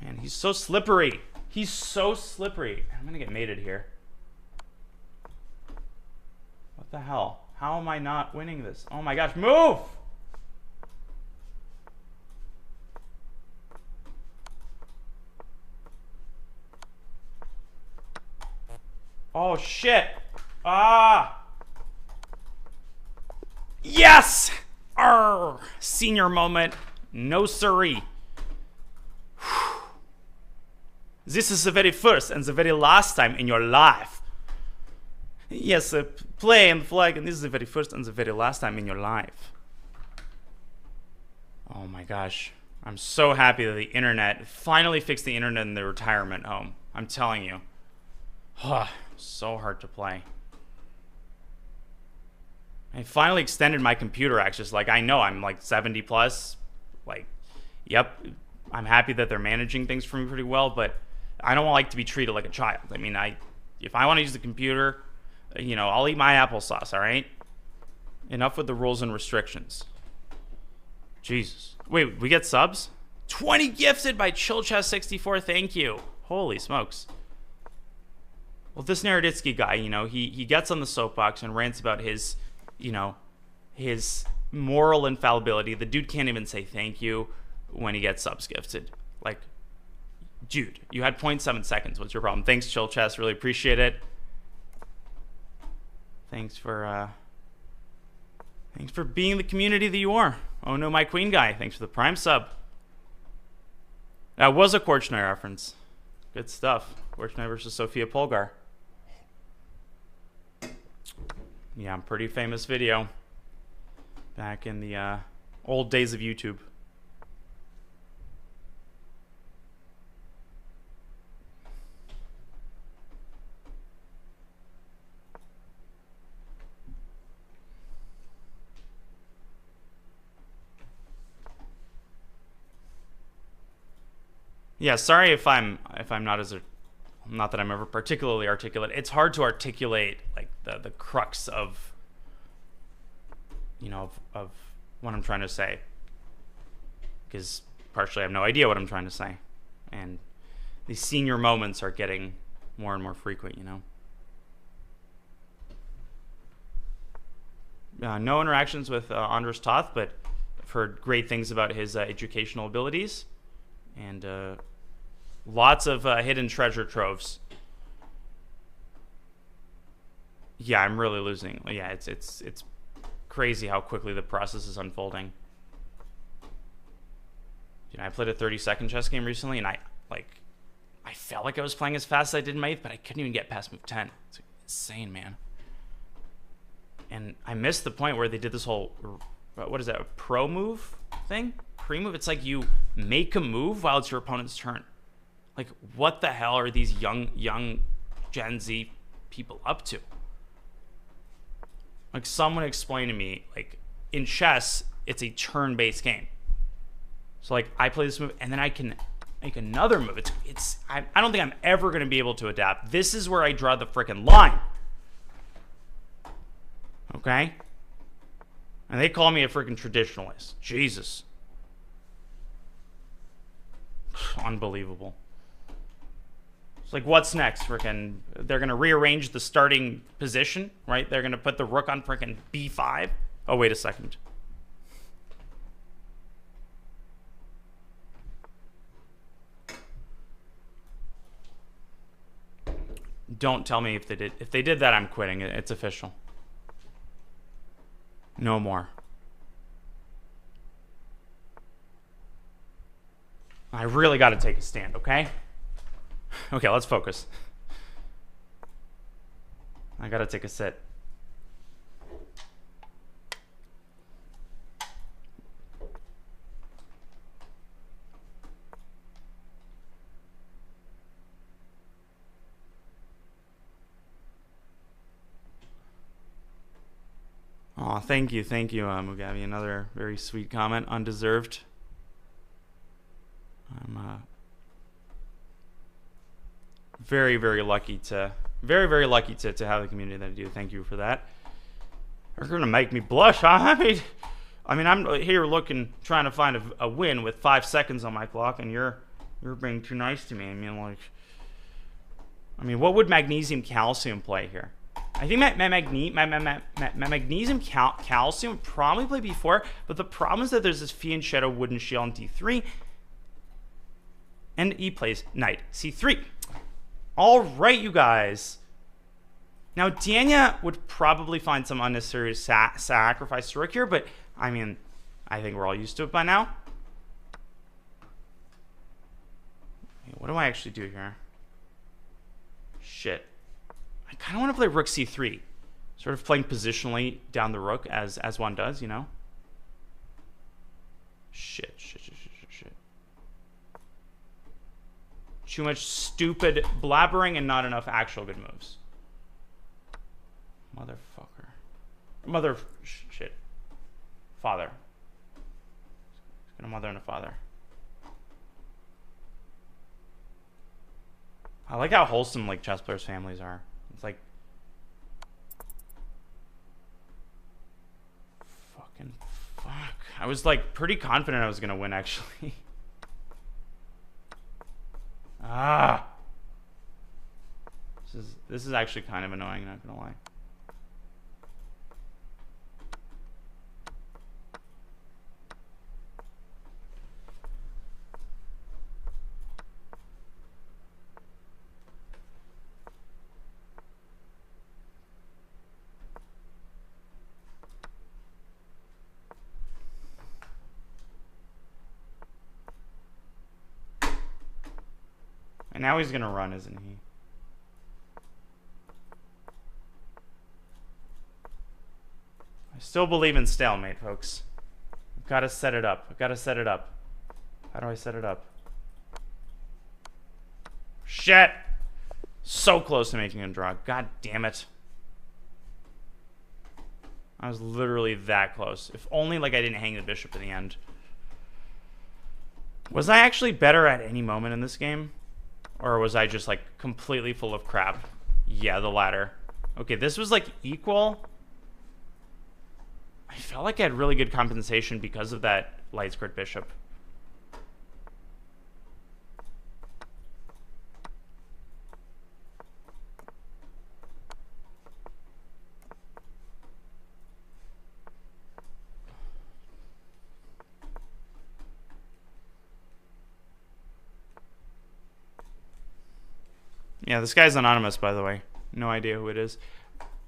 Man, he's so slippery. He's so slippery. I'm gonna get mated here. What the hell? How am I not winning this? Oh my gosh, move! Oh shit! Ah! Yes! Arr! Senior moment. No siree. This is the very first and the very last time in your life. Yes, play and flag, and this is the very first and the very last time in your life. Oh my gosh. I'm so happy that the internet finally fixed the internet in the retirement home. I'm telling you. So hard to play. I finally extended my computer access. Like, I know I'm like 70 plus. Like, yep, I'm happy that they're managing things for me pretty well, but I don't like to be treated like a child. I mean, if I want to use the computer, you know, I'll eat my applesauce, all right? Enough with the rules and restrictions. Jesus. Wait, we get subs? 20 gifted by ChillChest64, thank you. Holy smokes. Well, this Naroditsky guy, you know, he gets on the soapbox and rants about his, you know, his moral infallibility. The dude can't even say thank you when he gets subs gifted. Like, dude, you had 0.7 seconds. What's your problem? Thanks, ChillChest. Really appreciate it. Thanks for being the community that you are. Oh no, my queen guy. Thanks for the prime sub. That was a Korchnoi reference. Good stuff. Korchnoi versus Sofia Polgar. Yeah, pretty famous video. Back in the old days of YouTube. Yeah, sorry if I'm not as not that I'm ever particularly articulate. It's hard to articulate like the crux of, you know, of what I'm trying to say, because partially I have no idea what I'm trying to say, and these senior moments are getting more and more frequent, you know. No interactions with Andras Toth, but I've heard great things about his educational abilities, and lots of hidden treasure troves. Yeah, I'm really losing. Yeah, it's crazy how quickly the process is unfolding. You know, I played a 30-second chess game recently, and I felt like I was playing as fast as I did in my 8th, but I couldn't even get past move 10. It's insane, man. And I missed the point where they did this whole, what is that, a pro move thing? Pre-move? It's like you make a move while it's your opponent's turn. Like, what the hell are these young Gen Z people up to? Like, someone explain to me, like, in chess, it's a turn-based game. So, like, I play this move, and then I can make another move. I don't think I'm ever going to be able to adapt. This is where I draw the frickin' line. Okay? And they call me a freaking traditionalist. Jesus. Unbelievable. It's like, what's next? Freaking, they're going to rearrange the starting position, right? They're going to put the rook on freaking b5. Oh, wait a second. Don't tell me if they did. If they did that, I'm quitting. It's official. No more. I really got to take a stand, okay? Okay, let's focus. I got to take a sit. Oh, thank you, Mugabe. Another very sweet comment, undeserved. I'm very, very lucky to have the community that I do. Thank you for that. You're gonna make me blush, huh? I mean, I'm here trying to find a win with 5 seconds on my clock, and you're being too nice to me. I mean, what would magnesium calcium play here? I think my magnesium calcium would probably play b4, but the problem is that there's this fianchetto wooden shield on d3, and he plays knight c3. All right, you guys. Now, Danya would probably find some unnecessary sacrifice to rook here, but, I mean, I think we're all used to it by now. What do I actually do here? Shit. I kind of want to play rook c3. Sort of playing positionally down the rook as one does, you know? Shit. Too much stupid blabbering and not enough actual good moves. Motherfucker. Mother... shit. Father. He's got a mother and a father. I like how wholesome, like, chess players' families are. It's like... fucking fuck. I was, like, pretty confident I was gonna win, actually. Ah! This is actually kind of annoying, not gonna lie. And now he's gonna run, isn't he? I still believe in stalemate, folks. I've gotta set it up. I've gotta set it up. How do I set it up? Shit! So close to making a draw. God damn it. I was literally that close. If only, like, I didn't hang the bishop in the end. Was I actually better at any moment in this game? Or was I just, like, completely full of crap? Yeah, the latter. Okay, this was, like, equal. I felt like I had really good compensation because of that light skirt bishop. Yeah, this guy's anonymous, by the way. No idea who it is.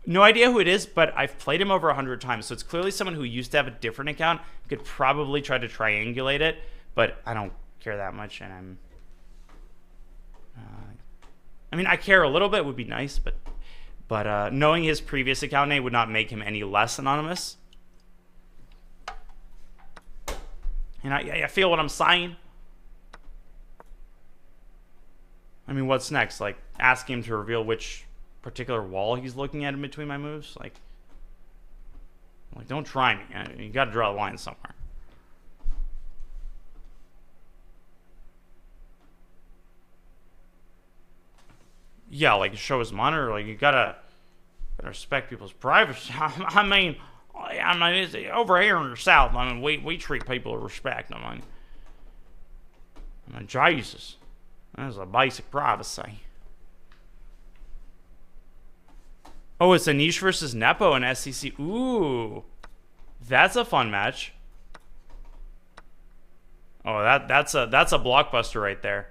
No idea who it is, but I've played him over 100 times, so it's clearly someone who used to have a different account. Could probably try to triangulate it, but I don't care that much, and I'm... I mean, I care a little bit, would be nice, but knowing his previous account name would not make him any less anonymous. And I feel what I'm saying. I mean, what's next? Like, ask him to reveal which particular wall he's looking at in between my moves? Like don't try me. You gotta draw a line somewhere. Yeah, like, show his monitor. Like, you gotta respect people's privacy. I mean, it's over here in the South. I mean, we treat people with respect. I mean, Jesus. That's a basic privacy. Oh, it's Anish versus Nepo in SCC. Ooh. That's a fun match. Oh, that's a blockbuster right there.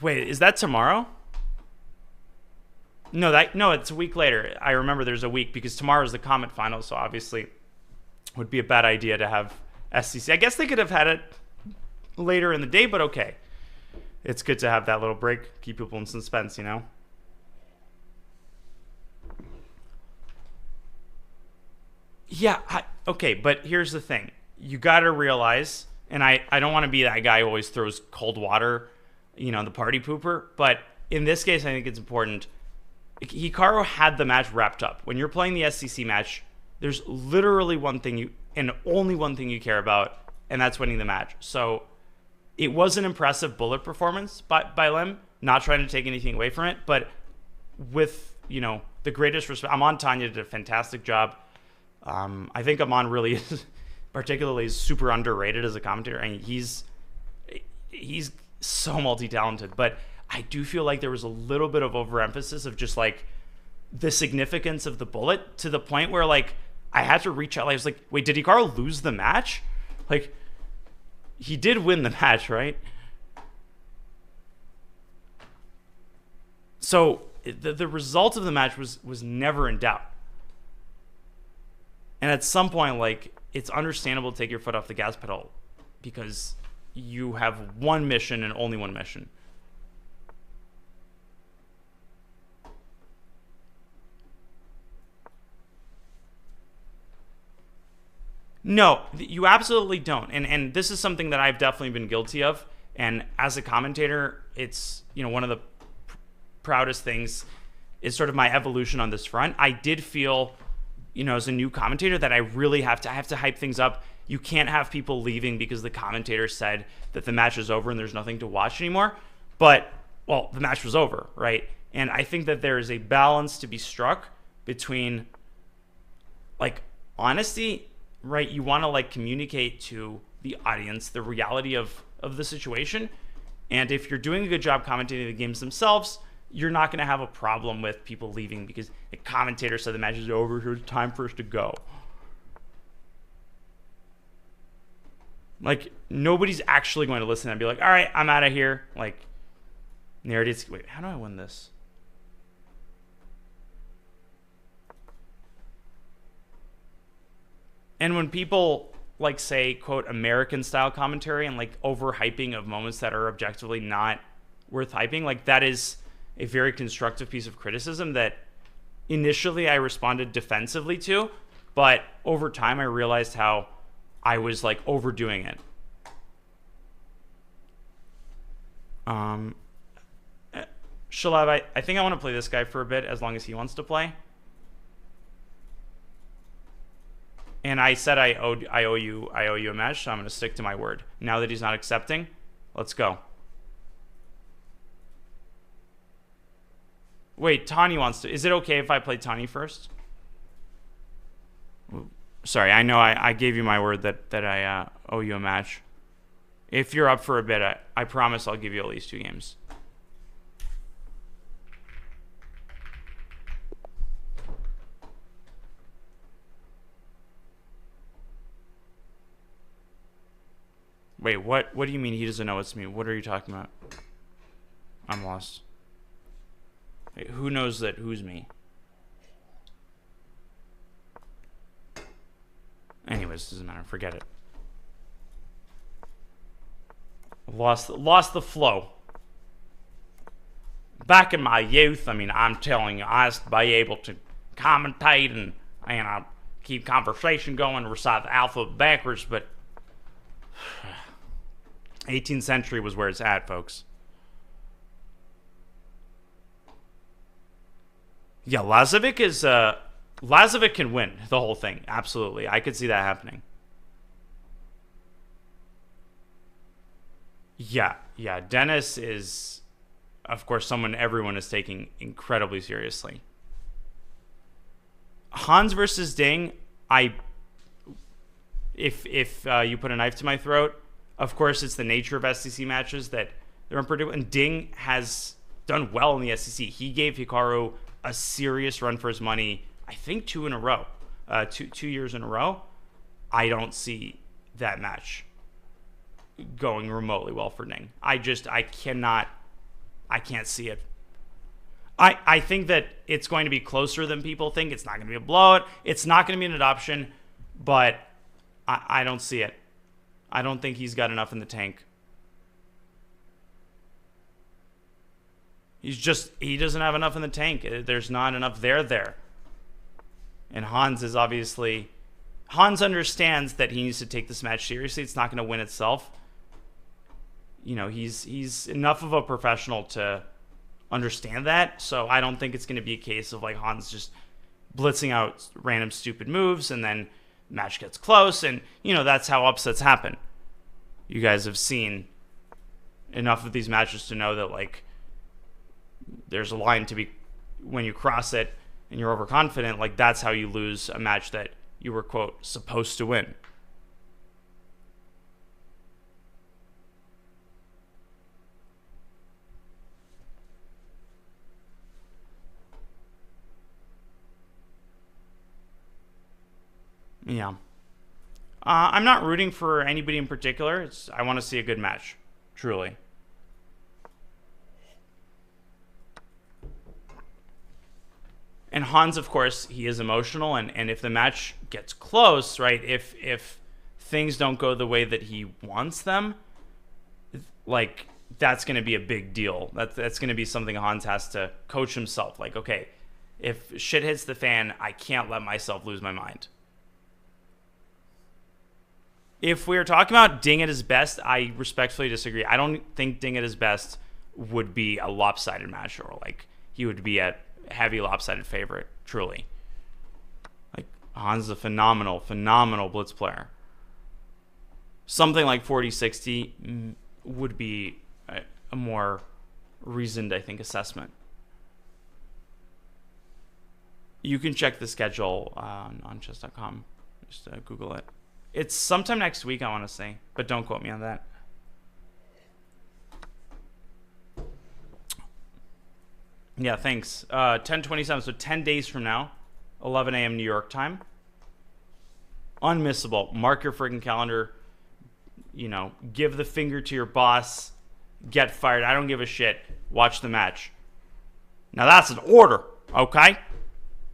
Wait, is that tomorrow? No, it's a week later. I remember there's a week because tomorrow is the Comet final, so obviously it would be a bad idea to have SCC. I guess they could have had it later in the day, but okay. It's good to have that little break, keep people in suspense, you know? Yeah, okay, but here's the thing. You gotta realize, and I don't want to be that guy who always throws cold water, you know, the party pooper, but in this case, I think it's important. Hikaru had the match wrapped up. When you're playing the SCC match, there's literally one thing and only one thing you care about, and that's winning the match. So it was an impressive bullet performance by Lem, not trying to take anything away from it, but with, you know, the greatest respect. Amon Tanya did a fantastic job. I think Amon really is particularly super underrated as a commentator, and he's so multi-talented, but I do feel like there was a little bit of overemphasis of just like the significance of the bullet to the point where like I had to reach out. I was like, wait, did Hikaru lose the match? Like, he did win the match, right? So the result of the match was never in doubt. And at some point, like, it's understandable to take your foot off the gas pedal because you have one mission and only one mission. No, you absolutely don't. And this is something that I've definitely been guilty of. And as a commentator, it's, you know, one of the proudest things is sort of my evolution on this front. I did feel, you know, as a new commentator that I really have to hype things up. You can't have people leaving because the commentator said that the match is over and there's nothing to watch anymore. But, well, the match was over, right? And I think that there is a balance to be struck between, like, honesty, right? You want to, like, communicate to the audience the reality of the situation. And if you're doing a good job commentating the games themselves, you're not going to have a problem with people leaving because the commentator said the match is over, so it's time for us to go. Like, nobody's actually going to listen and be like, all right, I'm out of here. Like, Naroditsky, wait, how do I win this? And when people, like, say, quote, American-style commentary and, like, overhyping of moments that are objectively not worth hyping, like, that is a very constructive piece of criticism that initially I responded defensively to, but over time I realized how I was, like, overdoing it. Shalev, I think I want to play this guy for a bit as long as he wants to play. And I said I owe you a match, so I'm going to stick to my word. Now that he's not accepting, let's go. Wait, Tanya wants to. Is it okay if I play Tanya first? Sorry, I know I gave you my word that I owe you a match. If you're up for a bit, I promise I'll give you at least 2 games. Wait, what do you mean he doesn't know it's me? What are you talking about? I'm lost. Wait, who knows that who's me? Anyways, doesn't matter. Forget it. Lost the flow. Back in my youth, I mean, I'm telling you, I used to be able to commentate and keep conversation going, recite the alphabet backwards, but 18th century was where it's at, folks. Yeah, Lazovic is Lazovic can win the whole thing. Absolutely. I could see that happening. Yeah. Dennis is, of course, someone everyone is taking incredibly seriously. Hans versus Ding, if you put a knife to my throat, of course, it's the nature of SEC matches that they're unpredictable. And Ding has done well in the SEC. He gave Hikaru a serious run for his money, I think 2 in a row, 2 years in a row. I don't see that match going remotely well for Ding. I can't see it. I think that it's going to be closer than people think. It's not going to be a blowout. It's not going to be an adoption, but I don't see it. I don't think he's got enough in the tank. He doesn't have enough in the tank. There's not enough there. And Hans understands that he needs to take this match seriously. It's not going to win itself. You know, he's enough of a professional to understand that. So I don't think it's going to be a case of like Hans just blitzing out random stupid moves and then the match gets close. And, you know, that's how upsets happen. You guys have seen enough of these matches to know that, like, there's a line to be, when you cross it and you're overconfident, like, that's how you lose a match that you were, quote, supposed to win. Yeah. I'm not rooting for anybody in particular. I want to see a good match, truly. And Hans, of course, he is emotional, and if the match gets close, right, if things don't go the way that he wants them, like, that's going to be a big deal. That's going to be something Hans has to coach himself. Like, okay, if shit hits the fan, I can't let myself lose my mind. If we're talking about Ding at his best, I respectfully disagree. I don't think Ding at his best would be a lopsided match, or like he would be a heavy lopsided favorite, truly. Like Han's a phenomenal blitz player. Something like 40-60 would be a more reasoned, I think, assessment. You can check the schedule on chess.com. Just Google it. It's sometime next week, I want to say, but don't quote me on that. Yeah, thanks. 10/27, so 10 days from now, 11 a.m. New York time. Unmissable. Mark your freaking calendar. You know, give the finger to your boss. Get fired. I don't give a shit. Watch the match. Now that's an order, okay?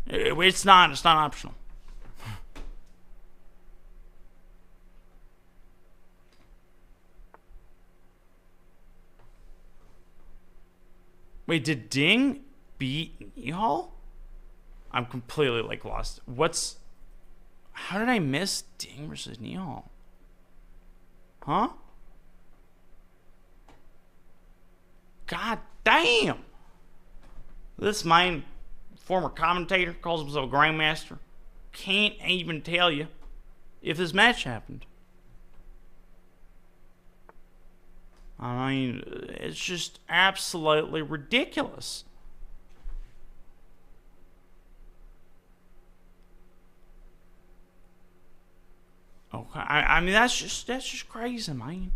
It's not optional. Wait, did Ding beat Nihal? I'm completely like lost. How did I miss Ding versus Nihal? Huh? God damn! This mine former commentator calls himself a grandmaster. Can't even tell you if this match happened. I mean, it's just absolutely ridiculous. Okay, I mean that's just crazy, man.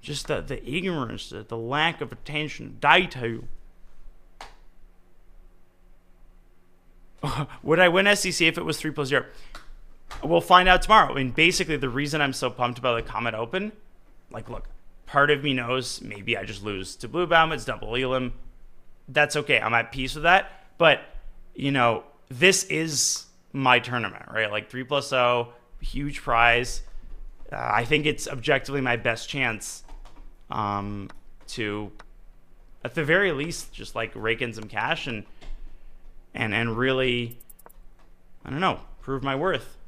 Just the ignorance, the lack of attention, detail. Would I win SEC if it was 3+0? We'll find out tomorrow. I mean, basically, the reason I'm so pumped about the Comet Open, like, look, part of me knows maybe I just lose to Bluebaum. It's double Elam. That's okay. I'm at peace with that. But, you know, this is my tournament, right? Like 3+0, huge prize. I think it's objectively my best chance to, at the very least, just like rake in some cash and really, I don't know, prove my worth.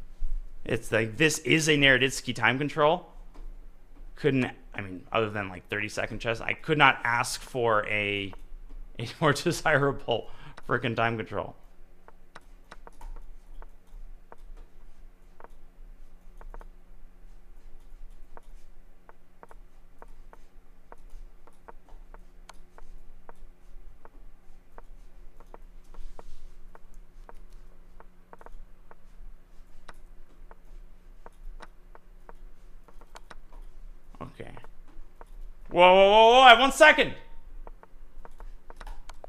It's like, this is a Naroditsky time control. Other than like 30-second chess, I could not ask for a more desirable freaking time control. Okay. Whoa, I have 1 second.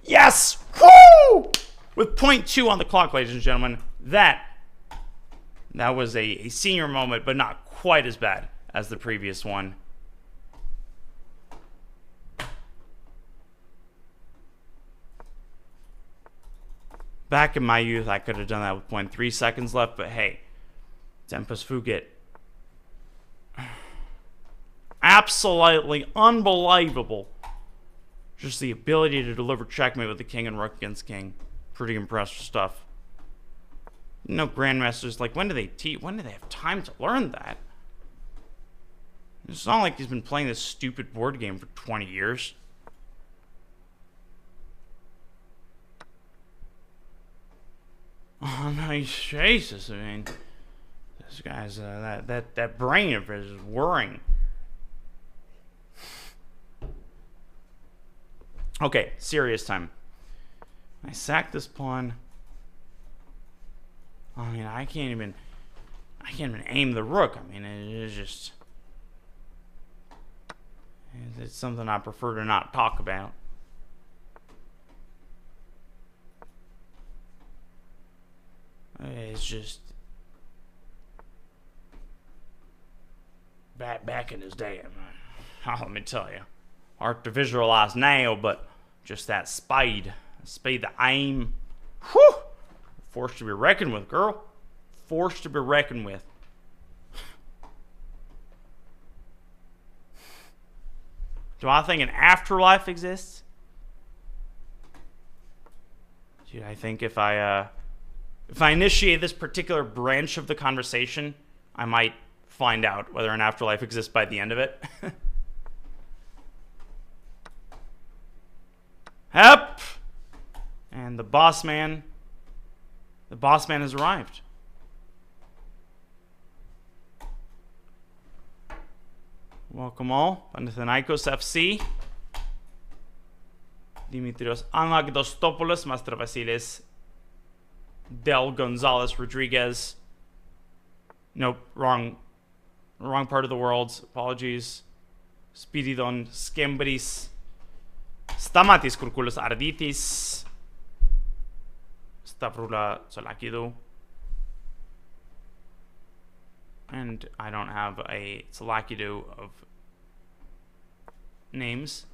Yes! Woo! With 0.2 on the clock, ladies and gentlemen. That was a senior moment, but not quite as bad as the previous one. Back in my youth, I could have done that with 0.3 seconds left, but hey, Tempest Fugit. Absolutely unbelievable. Just the ability to deliver checkmate with the king and rook against king. Pretty impressive stuff. You know, grandmasters, like, when do they have time to learn that? It's not like he's been playing this stupid board game for 20 years. Oh, no, Jesus, I mean, this guy's, that brain of his is whirring. Okay, serious time. I sack this pawn. I mean, I can't even aim the rook. I mean, it's just, it's something I prefer to not talk about. It's just back in his day. Let me tell you, hard to visualize now, but just that speed, the aim. Whew! Forced to be reckoned with, girl. Forced to be reckoned with. Do I think an afterlife exists? Dude, I think if I initiate this particular branch of the conversation I might find out whether an afterlife exists by the end of it. Hep! And the boss man has arrived. Welcome all, Panathinaikos FC. Dimitrios Anagdostopoulos, Master Vasilis Del Gonzalez Rodriguez. Nope, wrong part of the world. Apologies. Spiridon Skembris. Stamatis Kurkulos Arditis. Stavrula Solakidou. And I don't have a Solakidou of names.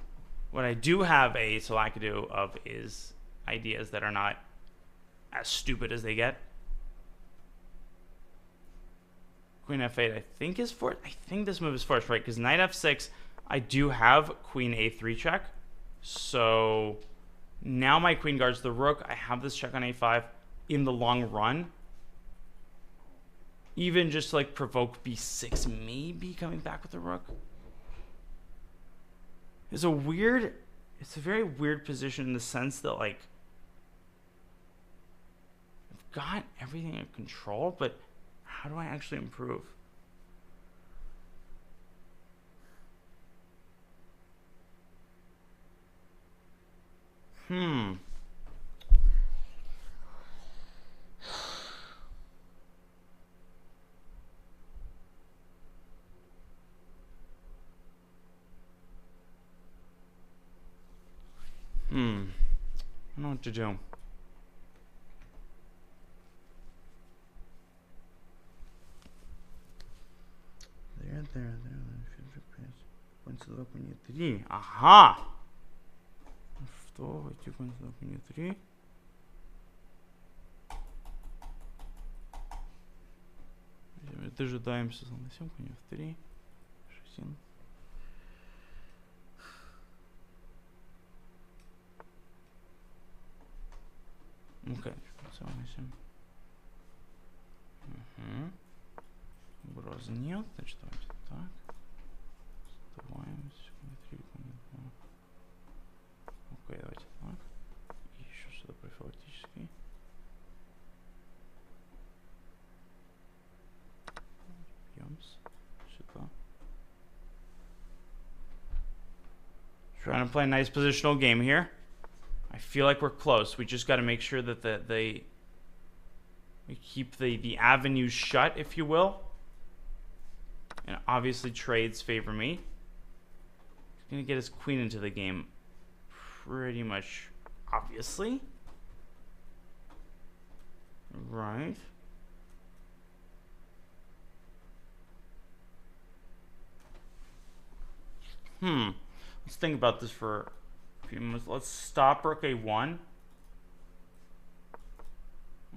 What I do have a Solakidou of is ideas that are not as stupid as they get. Queen f8 I think is forced. I think this move is forced, right? Because knight f6, I do have queen a3 check. So now my queen guards the rook. I have this check on a5 in the long run. Even just like provoke b6, maybe coming back with the rook. It's a very weird position in the sense that like I've got everything in control, but how do I actually improve? I don't know what to do. There. Points to open you 3. Aha! Что? 2 points to open you 3. Дожидаемся на 7, конь в 3. 6. Okay, so Угрозы нет, значит давайте так. Сдуваемся. Окей, давайте так. И еще сюда профилактический. Бьемся. Сюда. Trying to play a nice positional game here. I feel like we're close. We just got to make sure that we keep the avenues shut, if you will. And obviously trades favor me. He's going to get his queen into the game pretty much obviously. Right. Let's think about this for a few minutes. Let's stop rook a1.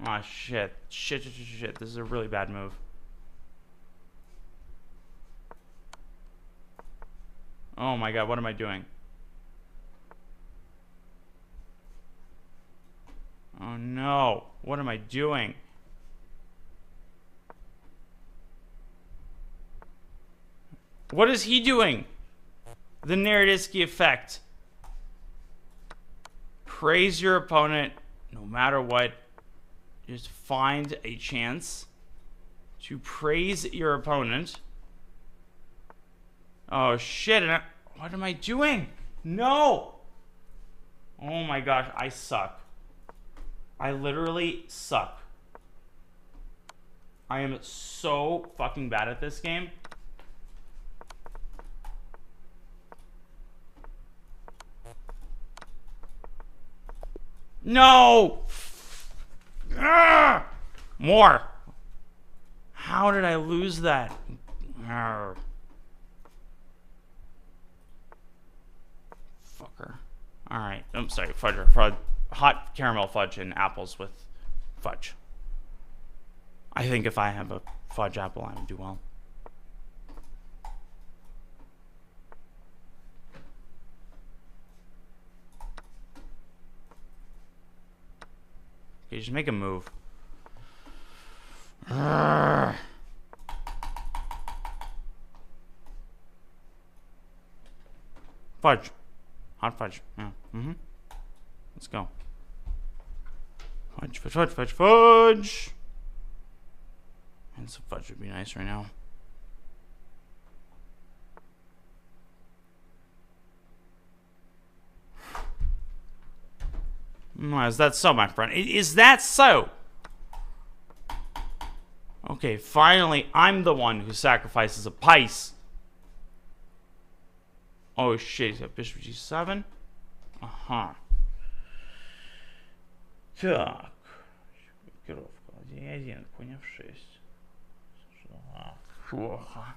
Ah, shit. Shit. This is a really bad move. Oh my god, what am I doing? Oh no, what am I doing? What is he doing? The Naroditsky effect. Praise your opponent no matter what. Just find a chance to praise your opponent. Oh shit, what am I doing? No! Oh my gosh, I suck. I literally suck. I am so fucking bad at this game. No! More. How did I lose that? Fucker. Alright. I'm sorry. Fudge. Hot caramel fudge and apples with fudge. I think if I have a fudge apple, I would do well. Okay, just make a move. Fudge. Hot fudge. Yeah. Mm-hmm. Let's go. Fudge, fudge, fudge, fudge, fudge. And some fudge would be nice right now. Is that so, my friend? Is that so? Okay, finally, I'm the one who sacrifices a piece. Oh shit, he's got bishop g7. Ага. Так. Пикировка. Ладья 1, конь f6. Плохо.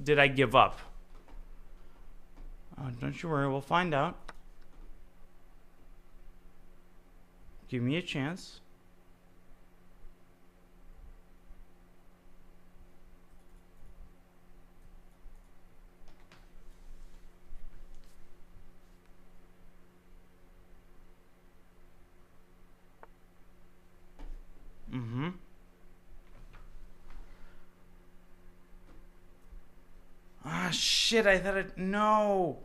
Did I give up? Oh, don't you worry, we'll find out. Give me a chance. Mm-hmm. Ah, shit, I thought it... No!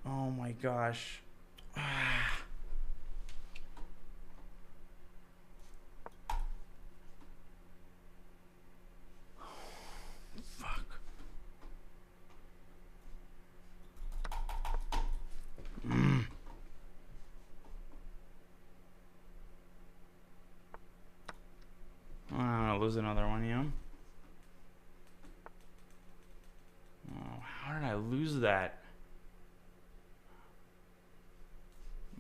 Oh my gosh. Ah. Fuck. I'm gonna lose another one, yeah? Oh, how did I lose that?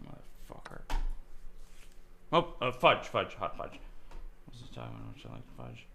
Motherfucker. Oh, fudge, hot fudge. What's the time when I like fudge?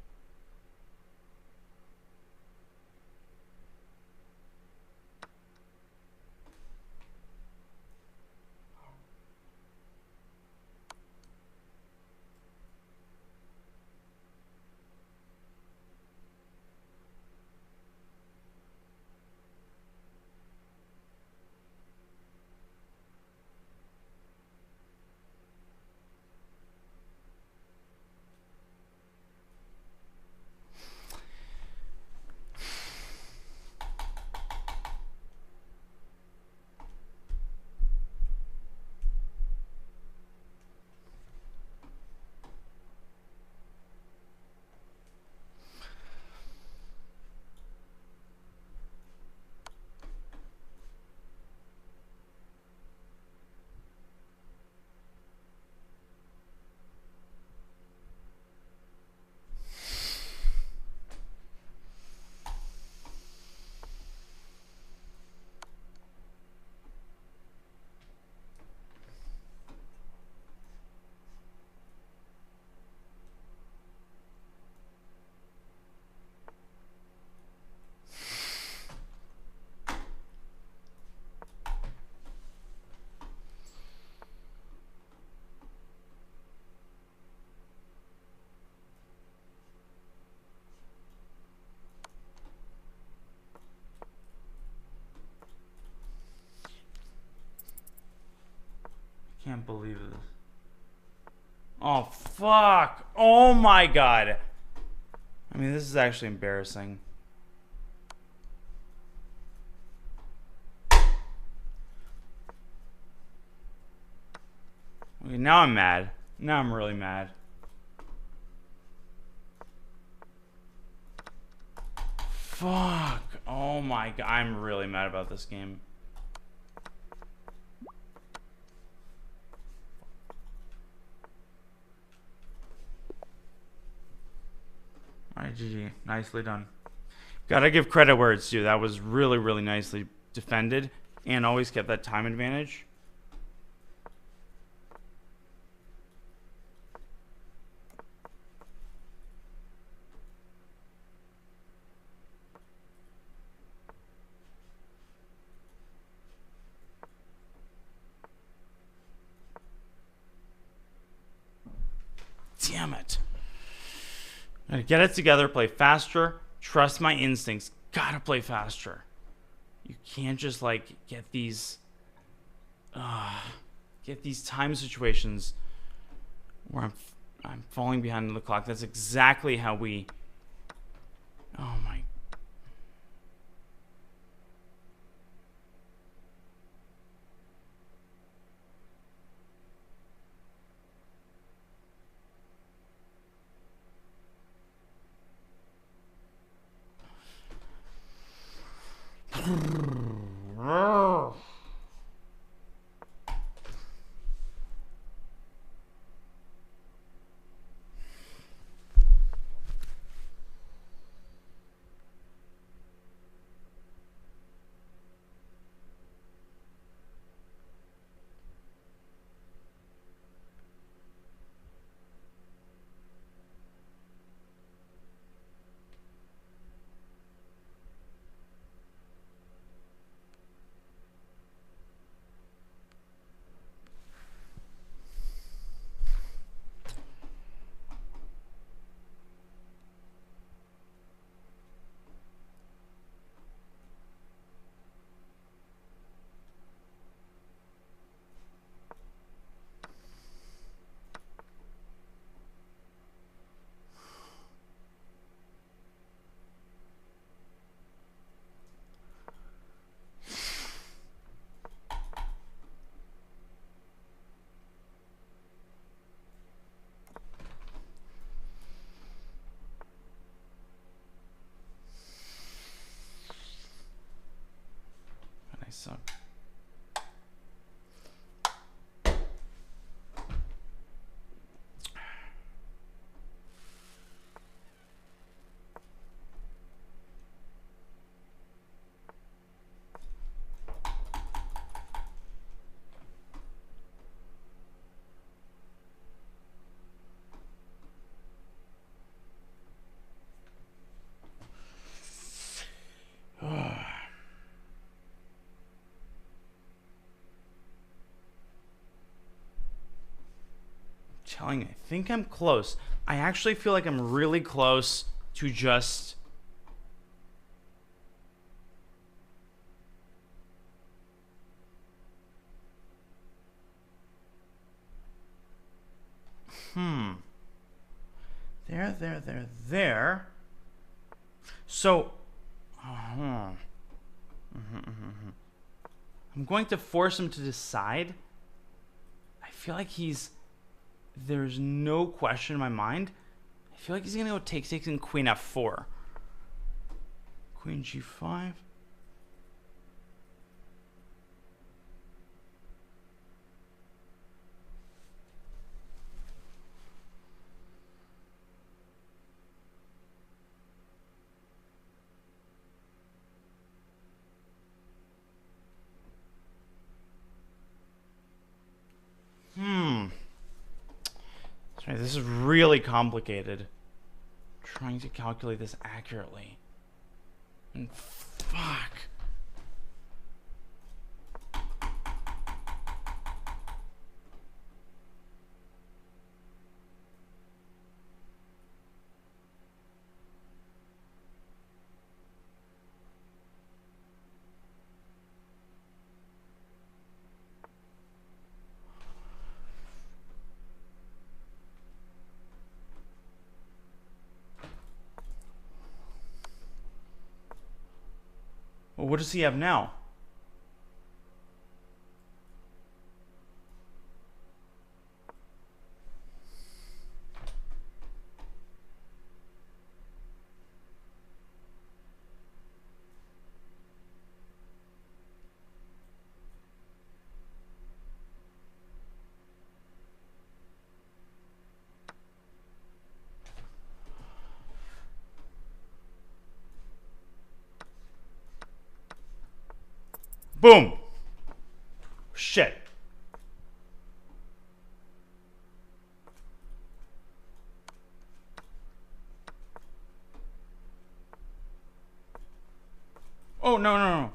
Can't believe this. Oh, fuck. Oh, my God. I mean, this is actually embarrassing. Okay, now I'm mad. Now I'm really mad. Fuck. Oh my god, I'm really mad about this game. Alright, GG. Nicely done. Gotta give credit where it's due. That was really, really nicely defended and always kept that time advantage. Damn it. Gotta get it together, play faster, trust my instincts. Gotta play faster. You can't just like get these time situations where I'm falling behind the clock. That's exactly how we oh my I suck. Telling you, I think I'm close. I actually feel like I'm really close to just there. So I'm going to force him to decide. I feel like there's no question in my mind. I feel like he's gonna go take 6 and queen f4. Queen g5. Sorry, this is really complicated. Trying to calculate this accurately. And fuck. Well, what does he have now? Boom. Shit. Oh, no, no, no.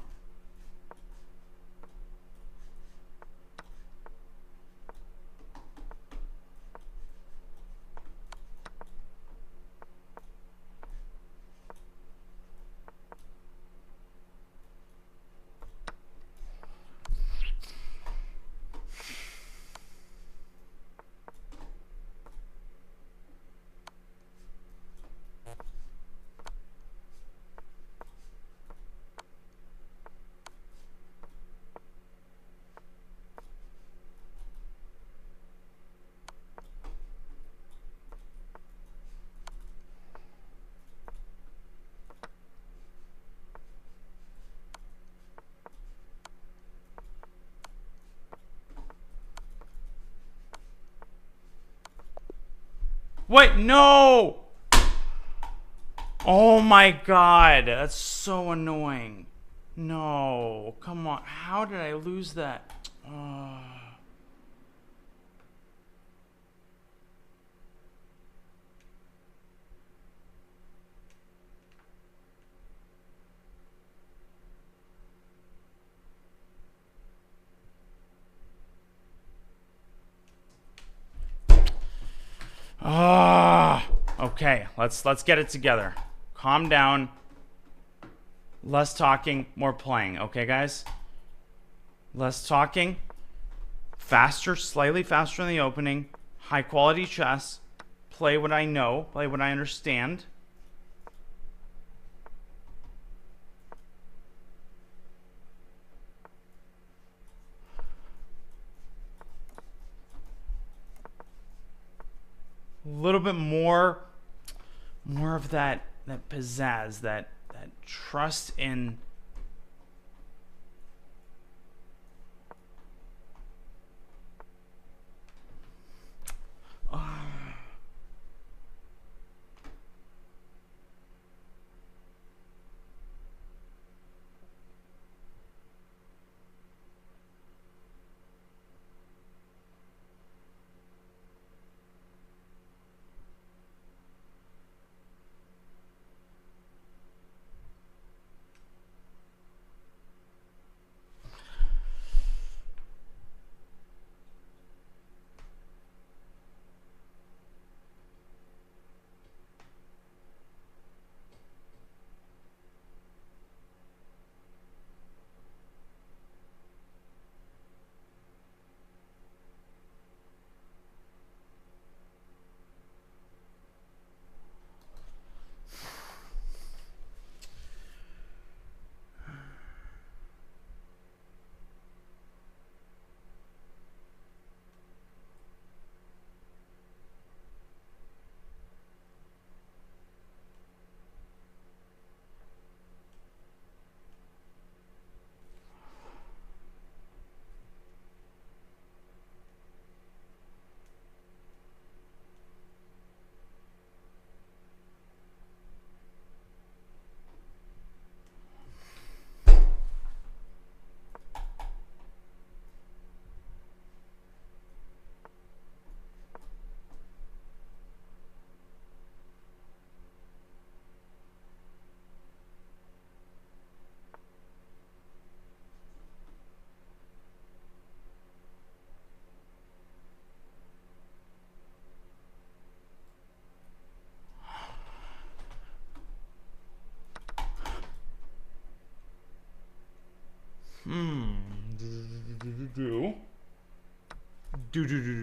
Wait, no! Oh my god, that's so annoying. No, come on. How did I lose that? Okay, let's get it together. Calm down. Less talking, more playing. Okay, guys? Less talking. Faster, slightly faster in the opening. High quality chess. Play what I know. Play what I understand. A little bit more of that pizzazz, that trust in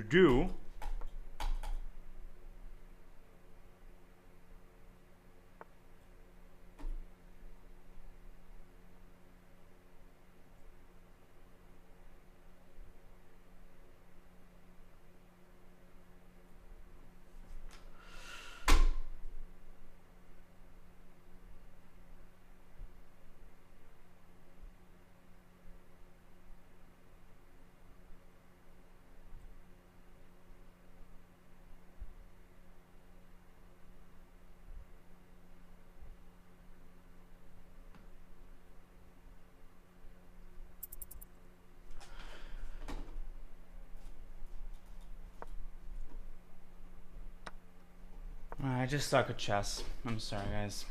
do. just suck at chess. I'm sorry, guys.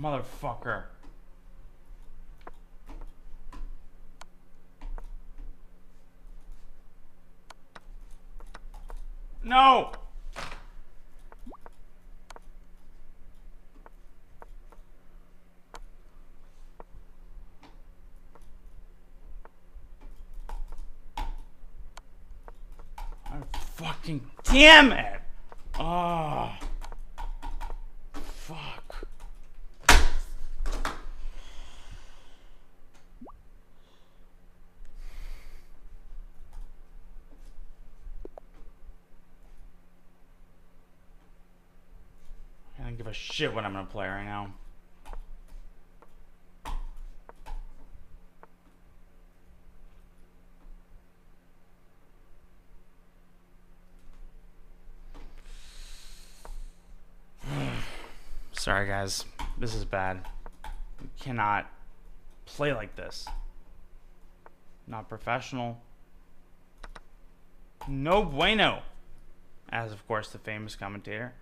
Motherfucker. No! Oh, fucking damn it! Oh. Fuck. I don't give a shit what I'm gonna play right now. Sorry, guys. This is bad. You cannot play like this. Not professional. No bueno. As, of course, the famous commentator.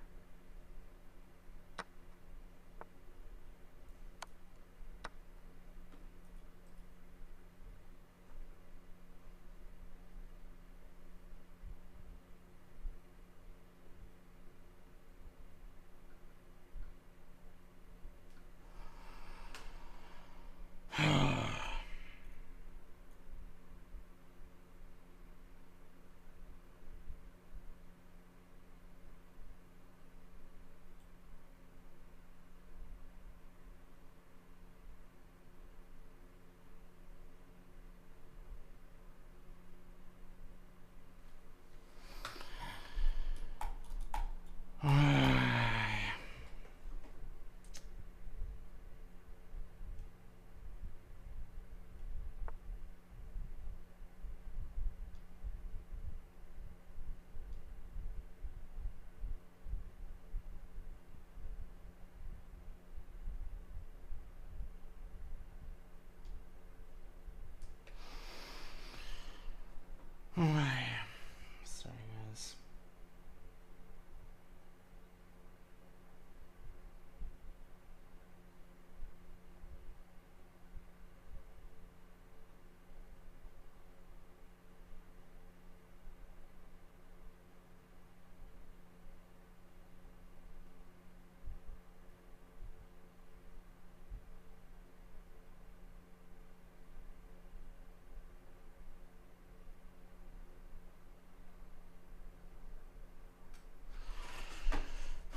Sorry, guys.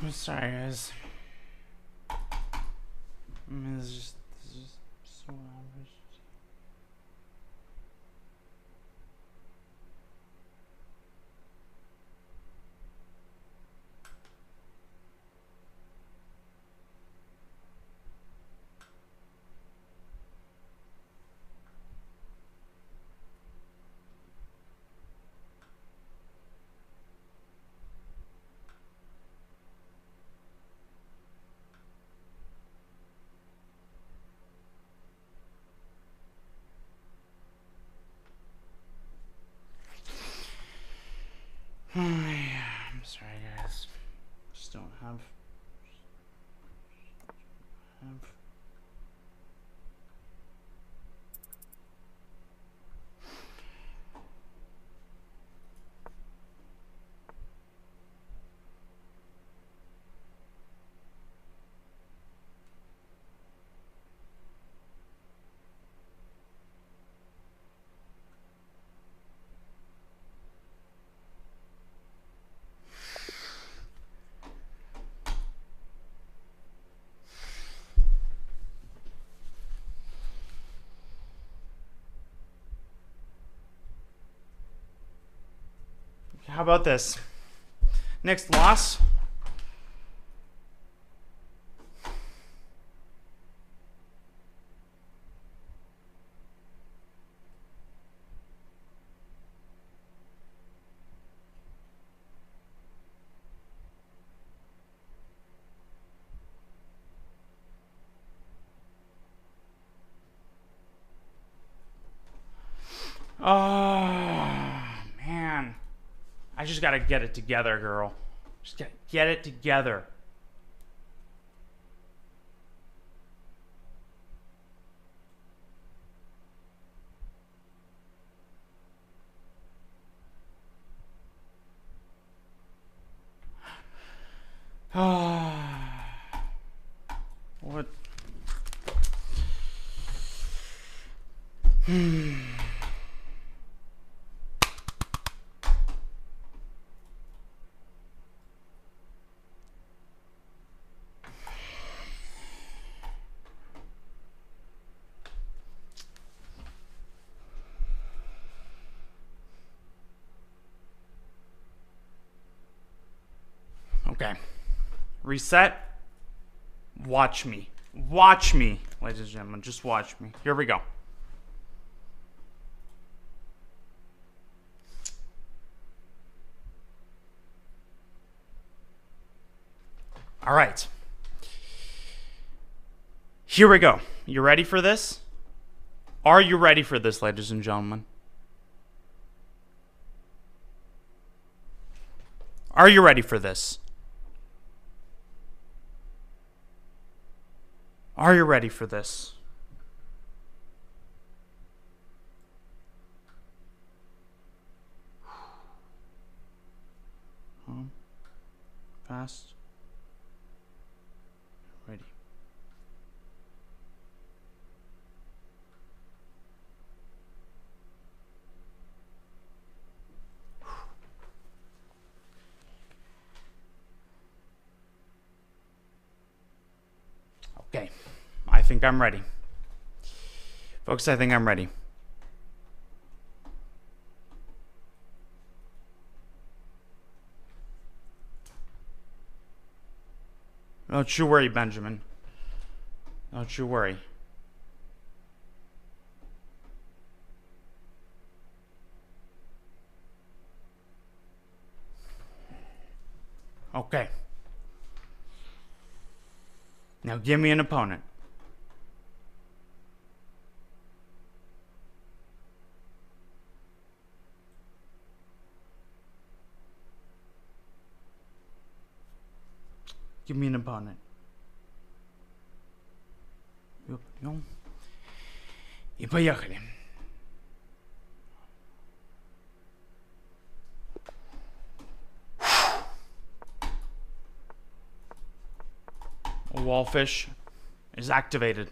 I'm sorry, guys. I mean, this is just so average. I'm sorry, guys. Just don't have. How about this? Next loss. Oh, man. I just gotta get it together, girl. Just gotta get it together. What? Okay. Reset. Watch me. Watch me, ladies and gentlemen. Just watch me. Here we go. All right. Here we go. You ready for this? Are you ready for this, ladies and gentlemen? Are you ready for this? Are you ready for this? Fast. Ready. Okay. I think I'm ready. Folks, I think I'm ready. Don't you worry, Benjamin. Don't you worry. Okay. Now give me an opponent. Give me an opponent. И поехали. Wallfish is activated.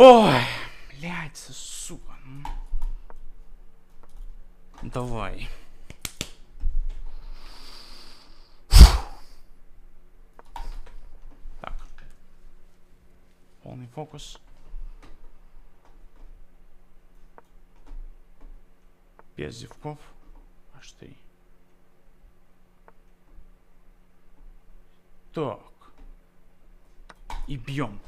Ой, блядь, сука. Давай. Так. Полный фокус. Без зевков. Аж ты. Так. И бьем.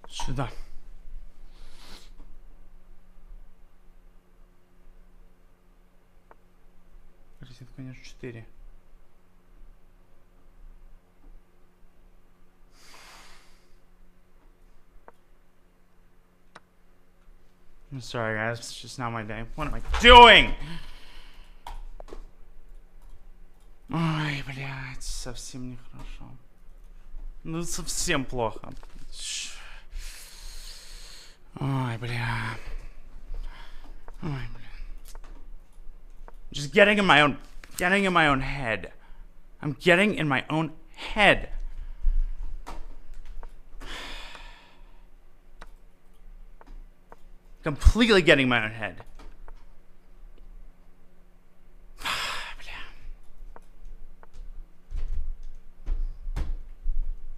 Сюда. Красит, конечно, 4. I'm sorry, guys. It's just not my day. What am I doing? Ой, блядь, совсем нехорошо. Ну, совсем плохо. Ой, бля. Ой, бля. Just getting in my own head. I'm getting in my own head. Completely getting in my own head.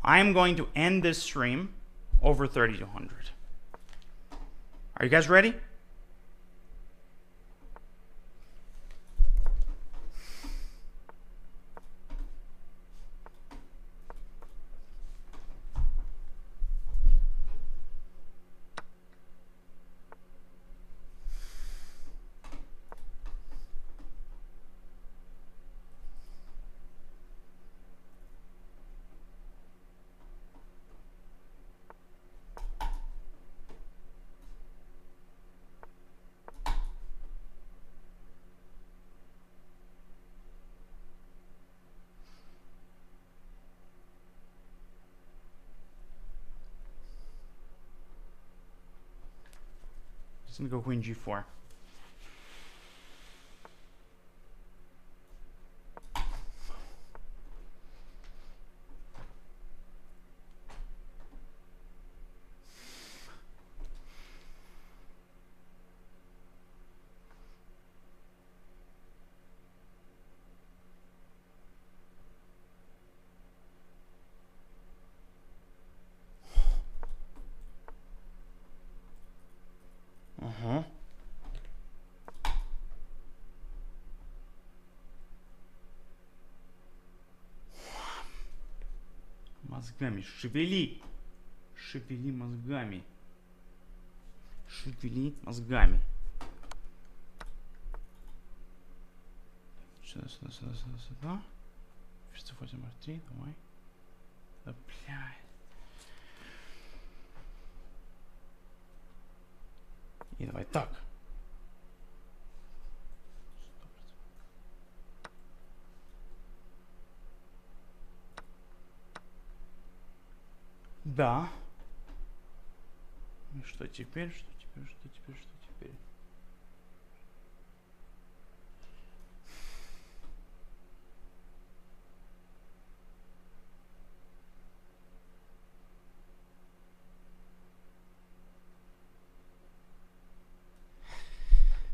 I am going to end this stream over 3200. Are you guys ready? Just gonna go queen g4. Мозгами шевели. Шевели мозгами. Шевели мозгами. Сюда, сюда, сюда, сюда, сюда. Ферзь 8, r3, давай. Да, блядь. И давай так. Да. И что теперь? Что теперь? Что теперь? Что теперь?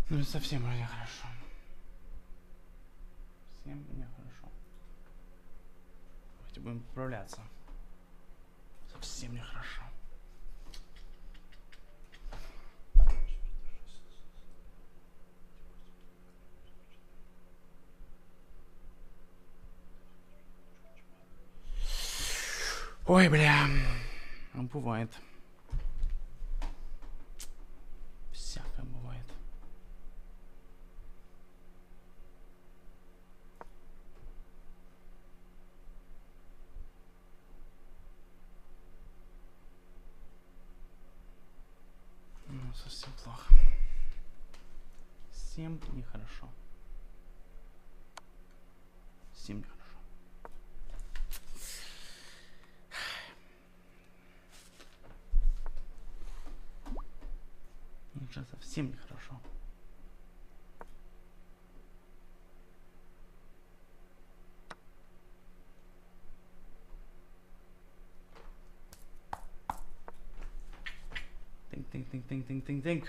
Ну, совсем вроде хорошо. Совсем нехорошо. Давайте будем поправляться. Совсем нехорошо. Ой, бля. Бывает. Всякое бывает. Ну, совсем плохо. Совсем нехорошо. Совсем нехорошо. Уже совсем нехорошо. Think.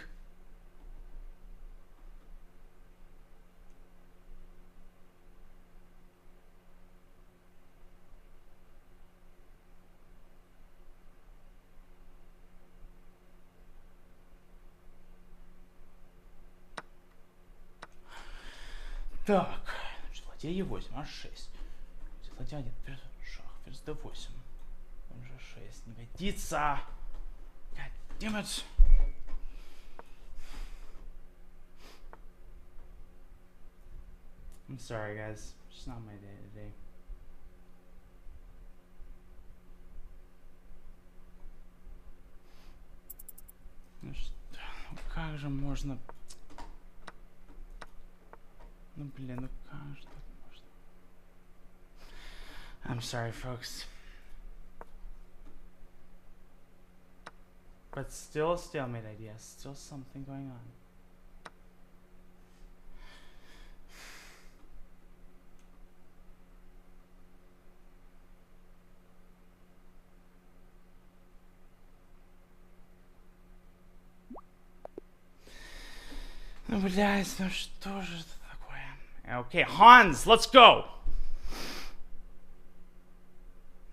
Так, значит, ладья Е8, H6. Ладья 1, шах, ферзь D8. Он же 6, не годится. God damn it. I'm sorry, guys. It's just not my day today. Ну как же можно... Ну блин, ну как же так можно? I'm sorry, folks. But still a stalemate idea. Still something going on. Ну, блядь, ну что же это такое? Окей, Hans, let's go!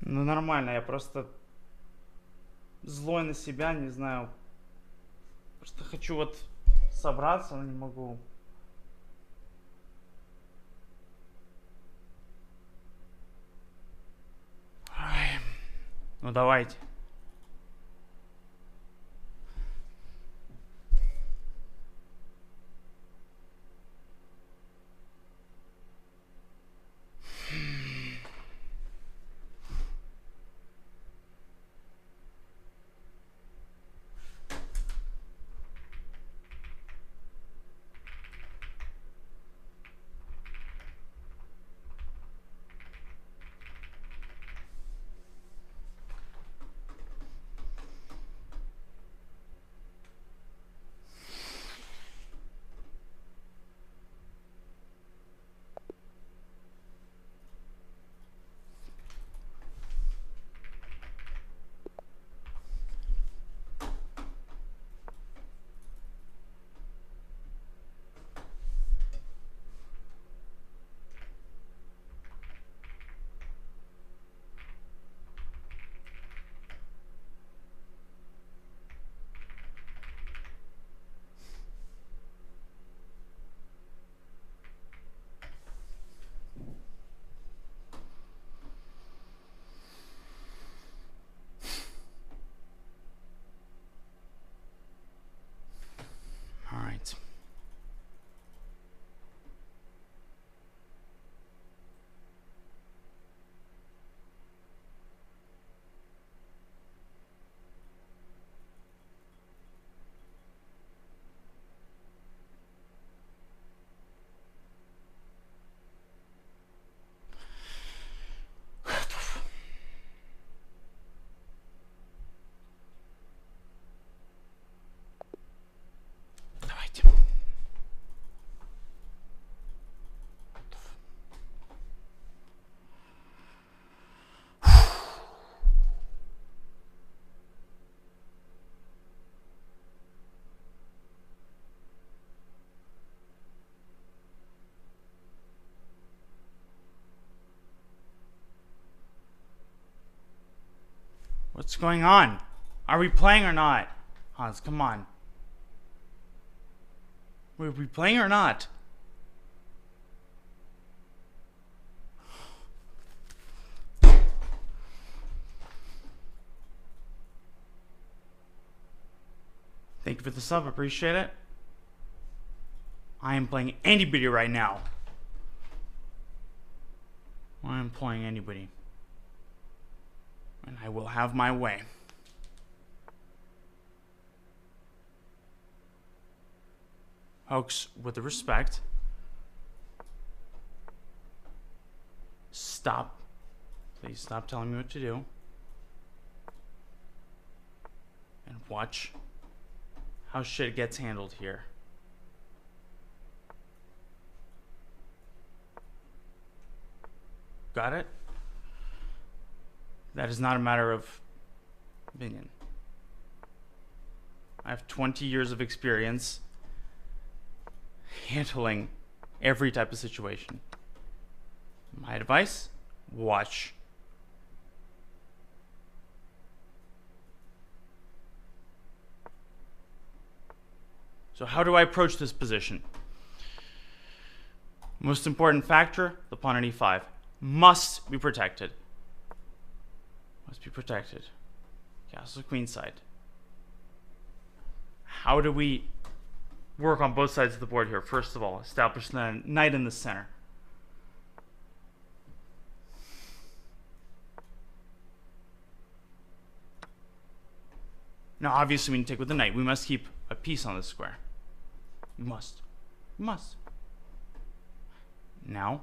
Ну, нормально, я просто злой на себя, не знаю. Просто хочу вот собраться, но не могу. Ой. Ну, давайте. What's going on? Are we playing or not? Hans, come on. Are we playing or not? Thank you for the sub, appreciate it. I am playing anybody right now. I am playing anybody. And I will have my way. Folks, with the respect, stop. Please stop telling me what to do. And watch how shit gets handled here. Got it? That is not a matter of opinion. I have 20 years of experience handling every type of situation. My advice, watch. So how do I approach this position? Most important factor, the pawn on e5. Must be protected. Must be protected. Castle queenside. How do we work on both sides of the board here? First of all, establish the knight in the center. Now, obviously, we need to take with the knight. We must keep a piece on the square. We must. We must. Now.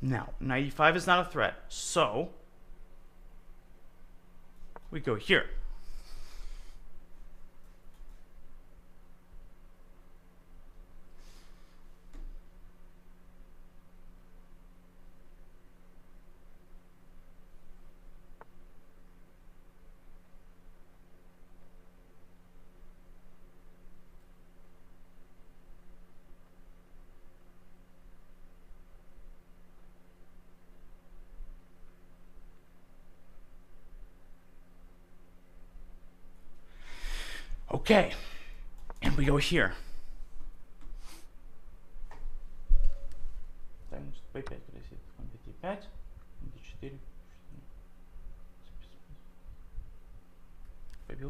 Now, knight e5 is not a threat, so we go here. Okay, and we go here.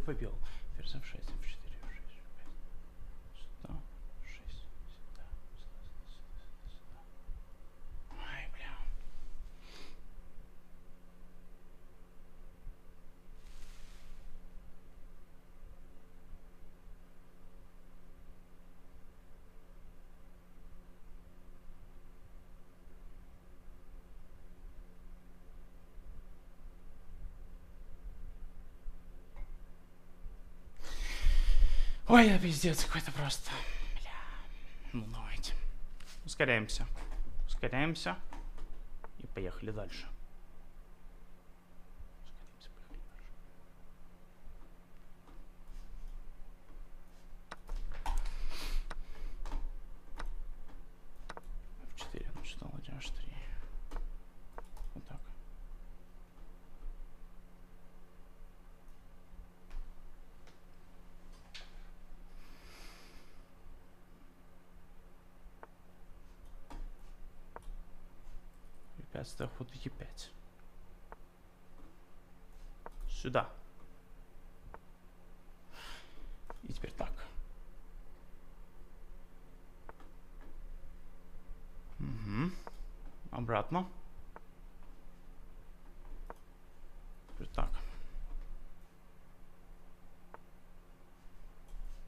Побил. Ферзь f6, f4, f6, сюда, 6, сюда. Ай, бля. Ой, да пиздец какой-то просто. Бля. Ну, давайте. Ускоряемся. Ускоряемся. И поехали дальше. F4, ну что, ладья H3. Вот так. Препятствие ходу Е5. Сюда. И теперь так. Угу. Обратно. Теперь так.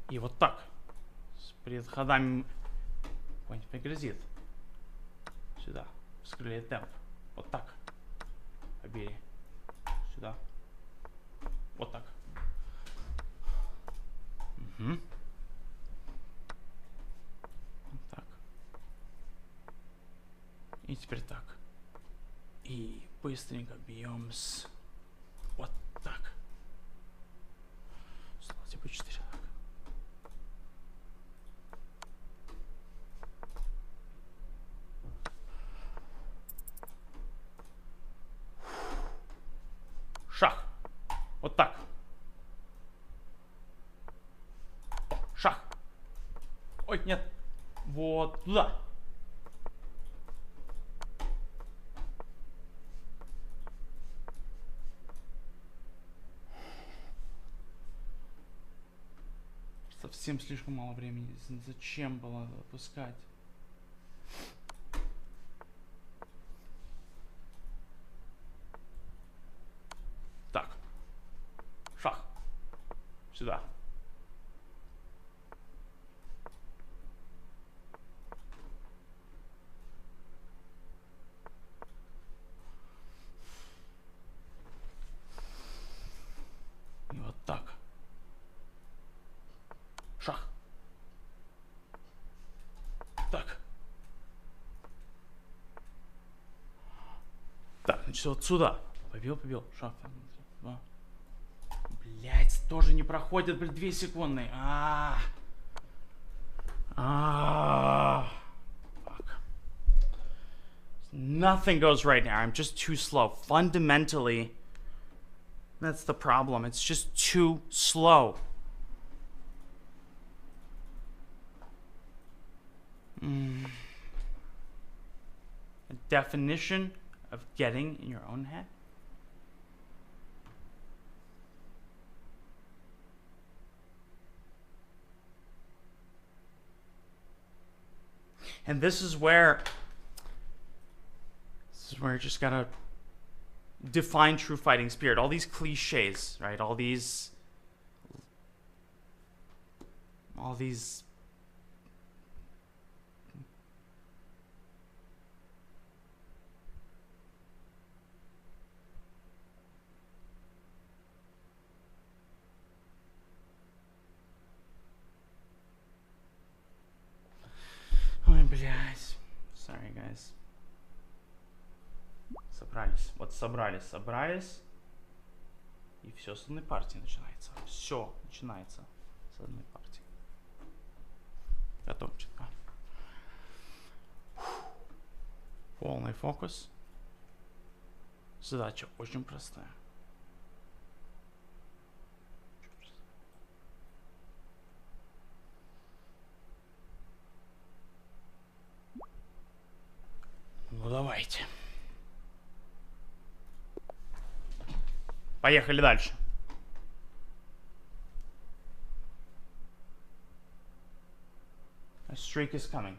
И вот так. С предходами какой-нибудь пригрозит. Сюда. Скрыли темп. Вот так. Побери. Сюда. Вот так. Угу. Вот так. И теперь так. И быстренько бьем с... Вот так. Слава по 4 так. Шах. Вот так. Шах. Ой, нет. Вот туда. Совсем слишком мало времени. Зачем было опускать? Так. Шах. Сюда. И вот так. Шах. Так. Так, значит, вот сюда. Побил. Шах. Блять, тоже не проходит, блядь, 2 секунды. Fuck. Nothing goes right now. I'm just too slow. Fundamentally, that's the problem. It's just too slow. A definition of getting in your own head. And this is where is where you just gotta define true fighting spirit. All these cliches, right? All these Ой, блядь. Sorry, guys. Собрались. Вот собрались. И все с одной партии начинается. Все начинается с одной партии. Готов. Полный фокус. Задача очень простая. Ну давайте. Поехали дальше. A streak is coming.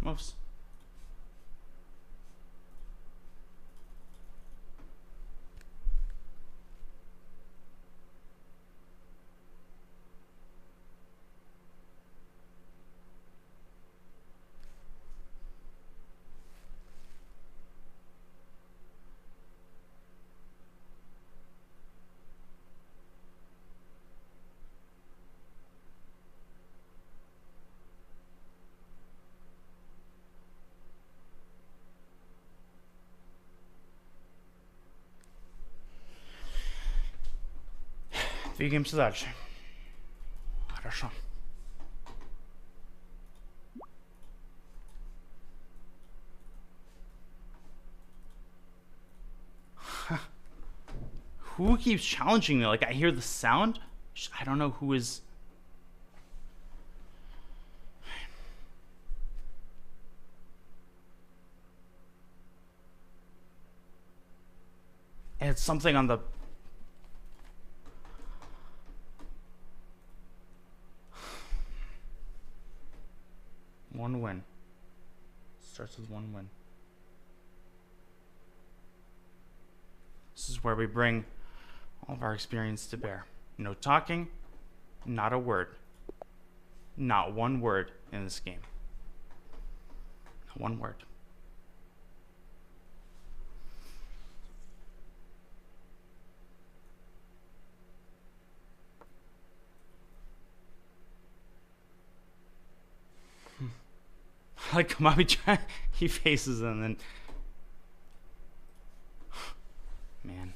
Moves. Двигаемся дальше. Хорошо. Who keeps challenging me? Like, I hear the sound. I don't know who is. And it's something on the. One win. Starts with one win. This is where we bring all of our experience to bear. No talking, not a word. Not one word in this game. Not one word. Like Kamabi, he faces and then, man.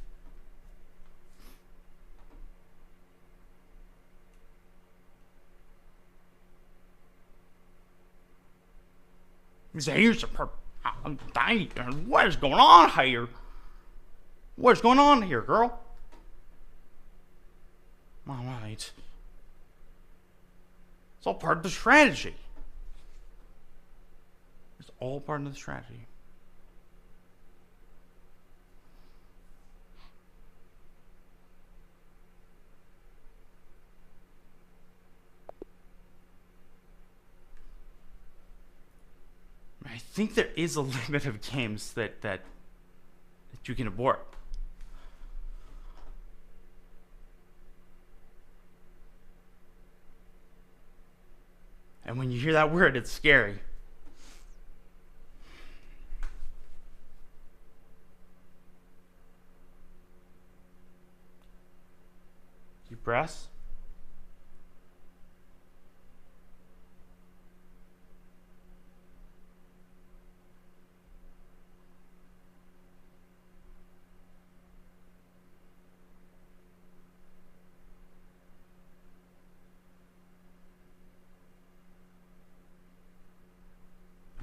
Here's I'm dying. What is going on here? What's going on here, girl? All right. It's all part of the strategy. It's all part of the strategy. I think there is a limit of games that you can abort. And when you hear that word, it's scary. Deep breaths.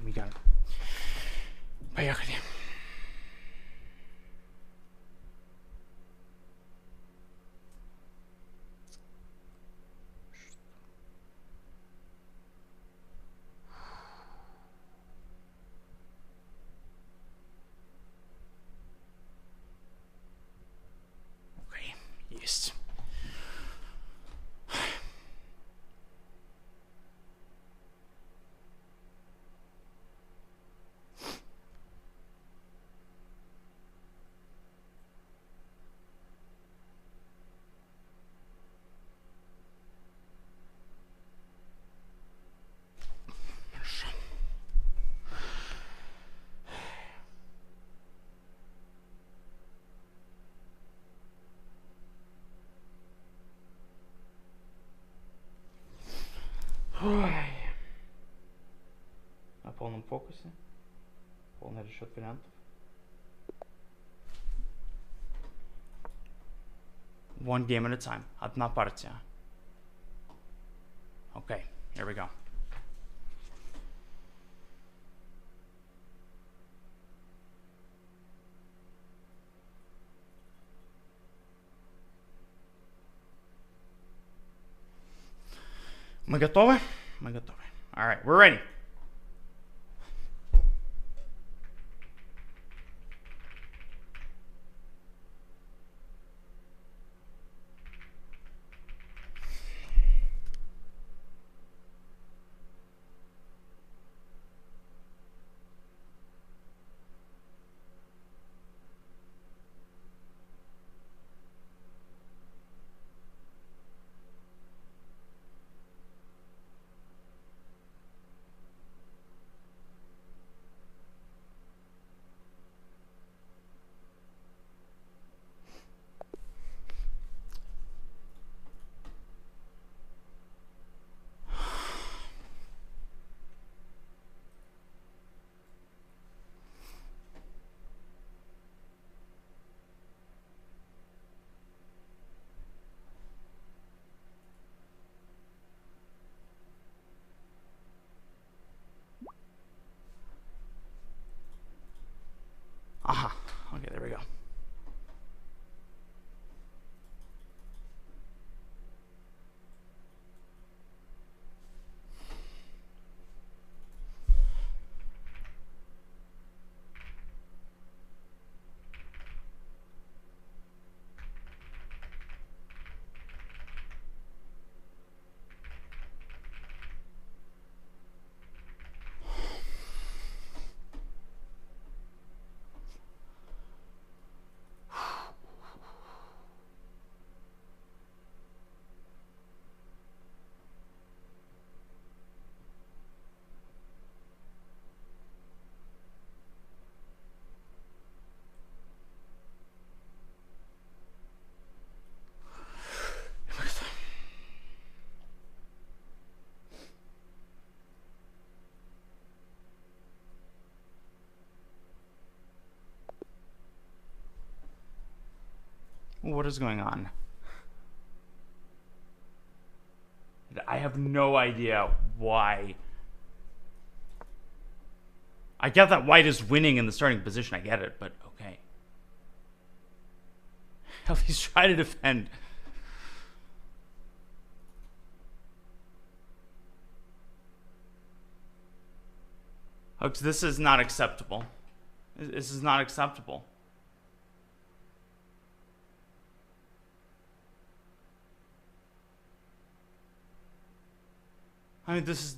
we got it. Поехали. Окей, есть. На полном фокусе. Полный расчет вариантов. One game at a time. Одна партия. Okay, here we go. Мы готовы? Мы готовы. All right, we're ready. Aha. Okay, there we go. What is going on? I have no idea why. I get that white is winning in the starting position. I get it, but okay. At least try to defend. Folks, this is not acceptable. This is not acceptable. I mean, this is...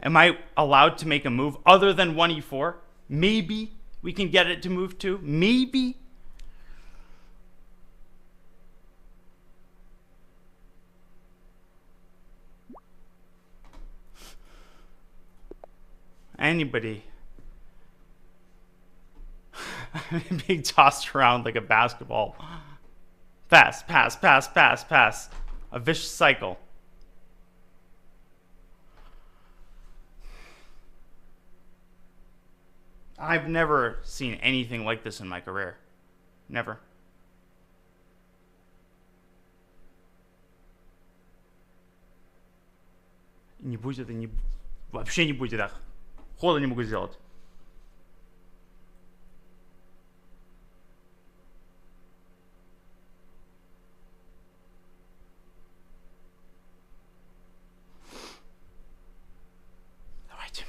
Am I allowed to make a move other than 1e4? Maybe we can get it to move 2. Maybe. Anybody being tossed around like a basketball. Pass, pass, pass, pass, pass. A vicious cycle. I've never seen anything like this in my career. Never. Не будет это, не... Вообще не будет так. Хода не могу сделать. Давайте.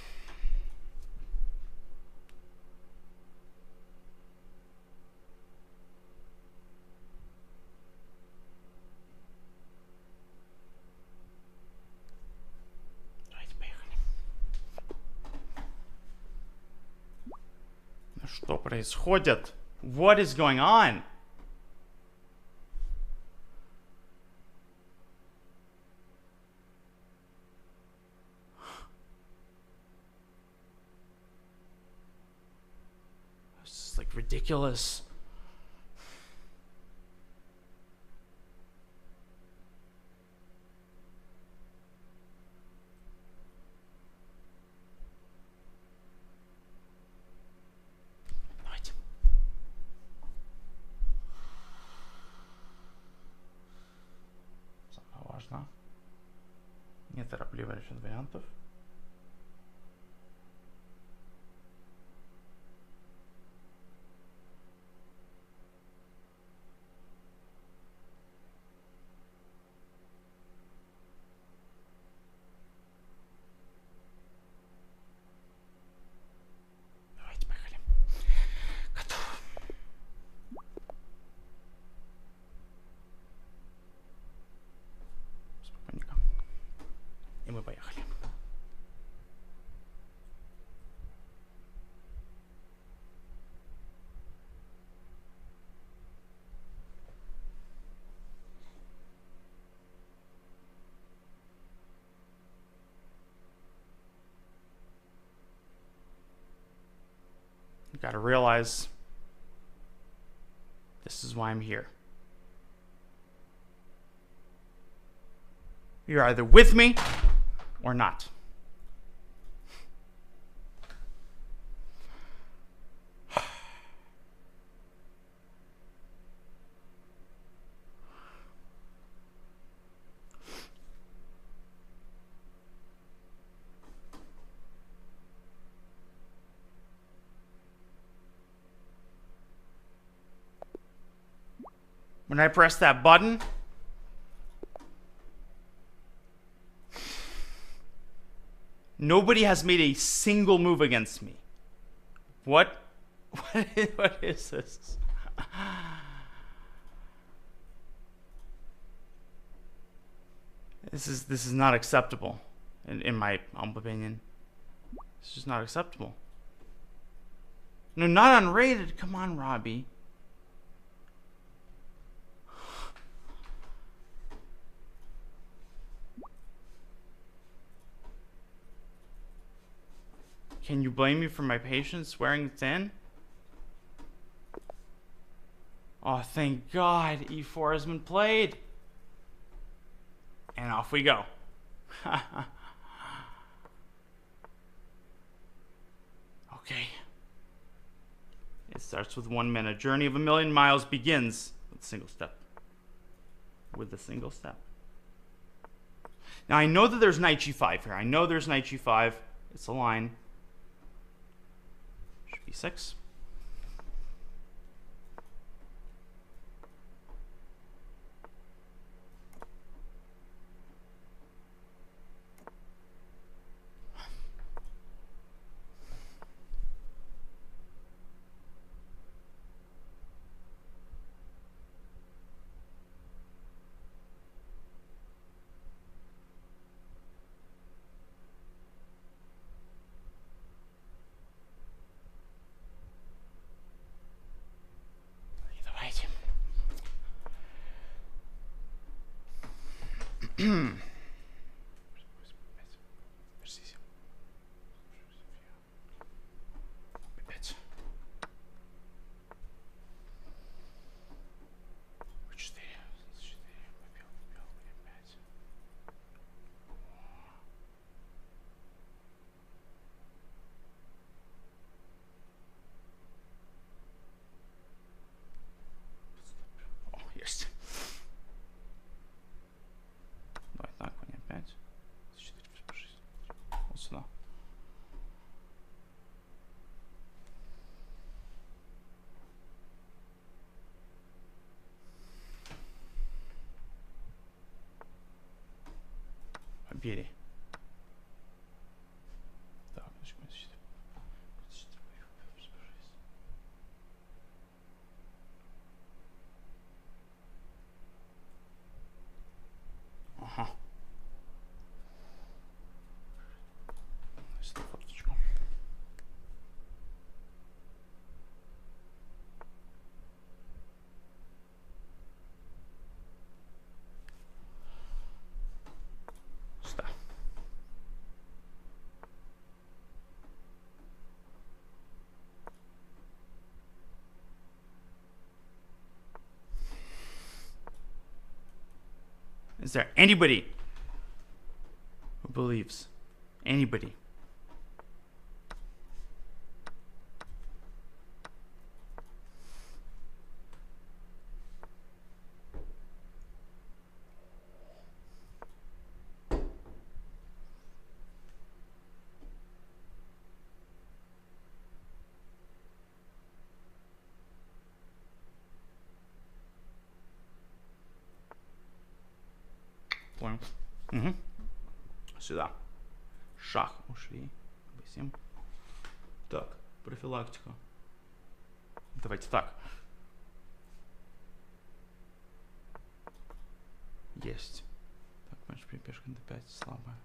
Что происходит? What is going on? This is like ridiculous. Неторопливо решен вариантов. Давайте, поехали. Готов. Спокойненько. И мы поехали. You gotta realize this is why I'm here. You're either with me or not. When I press that button, nobody has made a single move against me. What is this? This is not acceptable, in my humble opinion. It's just not acceptable. No, not unrated. Come on, Robbie. Can you blame me for my patience wearing thin? Oh, thank God, E4 has been played. And off we go. Okay. It starts with 1 minute. Journey of a million miles begins with a single step. With a single step. Now I know that there's knight g5 here. I know there's knight g5. It's a line. Should be 6. Is there anybody who believes? Anybody? Понял. Угу. Сюда. Шаг ушли. Высим. Так, профилактика. Давайте так. Есть. Так, значит, припешка d5 слабая.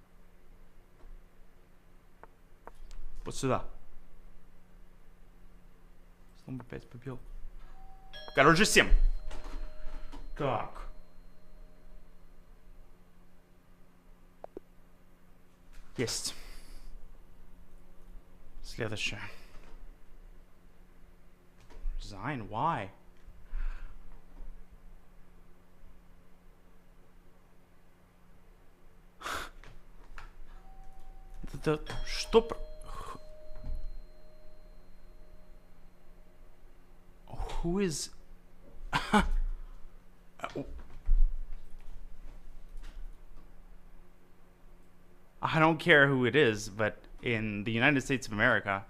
Вот сюда. Слон b5 побил. Короче, 7. Так. Есть. Следующее. Resign? Why? Это что? Who is? I don't care who it is, but in the United States of America,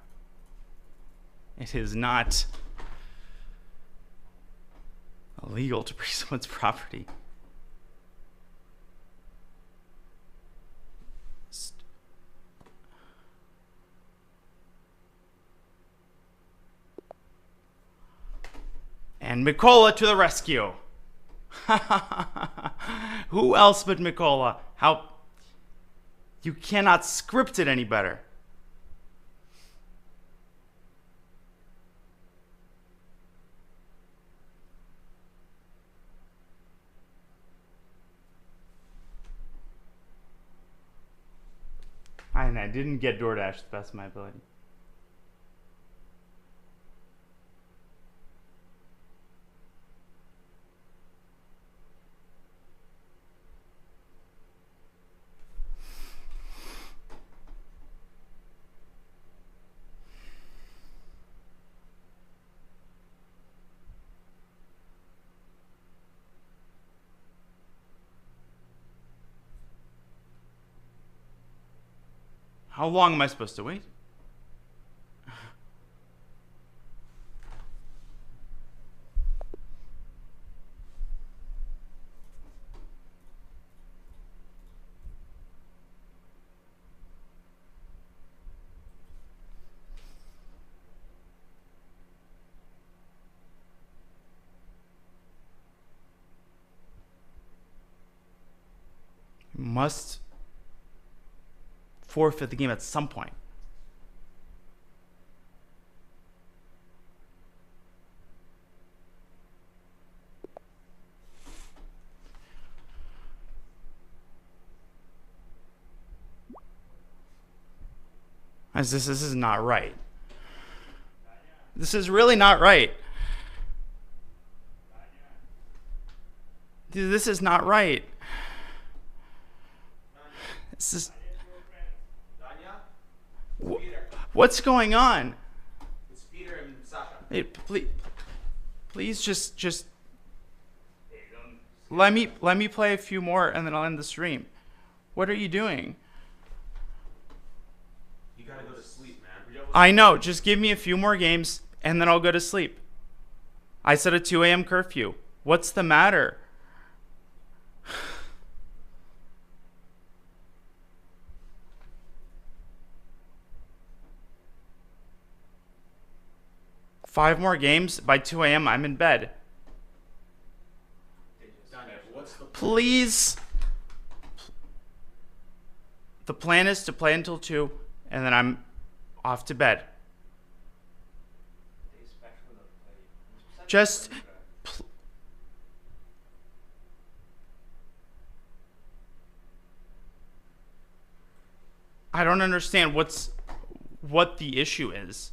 it is not illegal to break someone's property. And Mikola to the rescue. Who else but Mikola? How? You cannot script it any better. And I didn't get DoorDash to the best of my ability. How long am I supposed to wait? Must forfeit the game at some point. As this is not right. This is really not right. Dude, this is not right. This is... What's going on? It's Peter and Sasha. Hey, please just let me play a few more and then I'll end the stream. What are you doing? You gotta go to sleep, man. I know. Just give me a few more games and then I'll go to sleep. I set a 2 a.m. curfew. What's the matter? Five more games. By 2 a.m. I'm in bed. Please. The plan is to play until 2, and then I'm off to bed. Just... I don't understand what the issue is.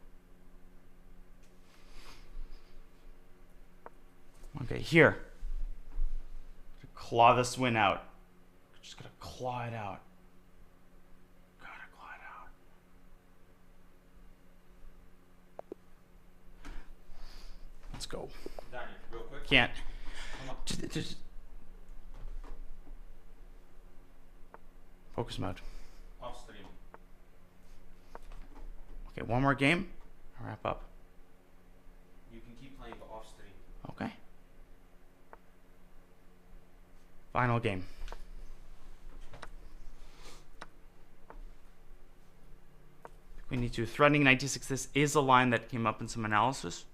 Okay, here. Claw this win out. Just gotta claw it out. Gotta claw it out. Let's go. Danya, real quick. Can't. Come on. Just focus mode. Off stream. Okay, one more game. I'll wrap up. You can keep playing, but off stream. Okay. Final game. We need to threatening 96. This is a line that came up in some analysis.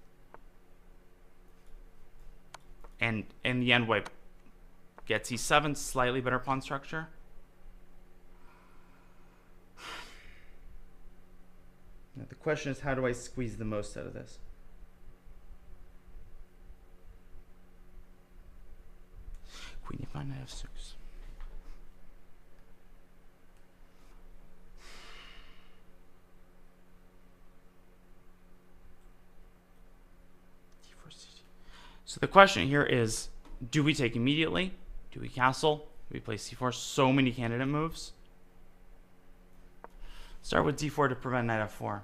And in the end, white gets e7, slightly better pawn structure. Now the question is, how do I squeeze the most out of this? Queen e5, knight f6. So the question here is, do we take immediately? Do we castle? Do we play c4? So many candidate moves. Start with d4 to prevent knight f4.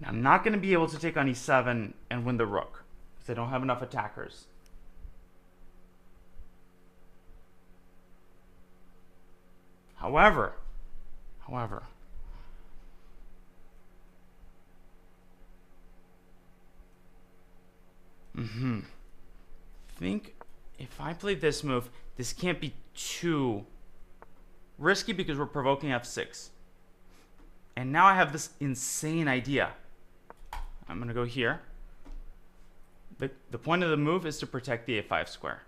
Now, I'm not going to be able to take on e7 and win the rook, because I don't have enough attackers. However, I think if I play this move, this can't be too risky because we're provoking f6. And now I have this insane idea. I'm going to go here. The point of the move is to protect the a5 square.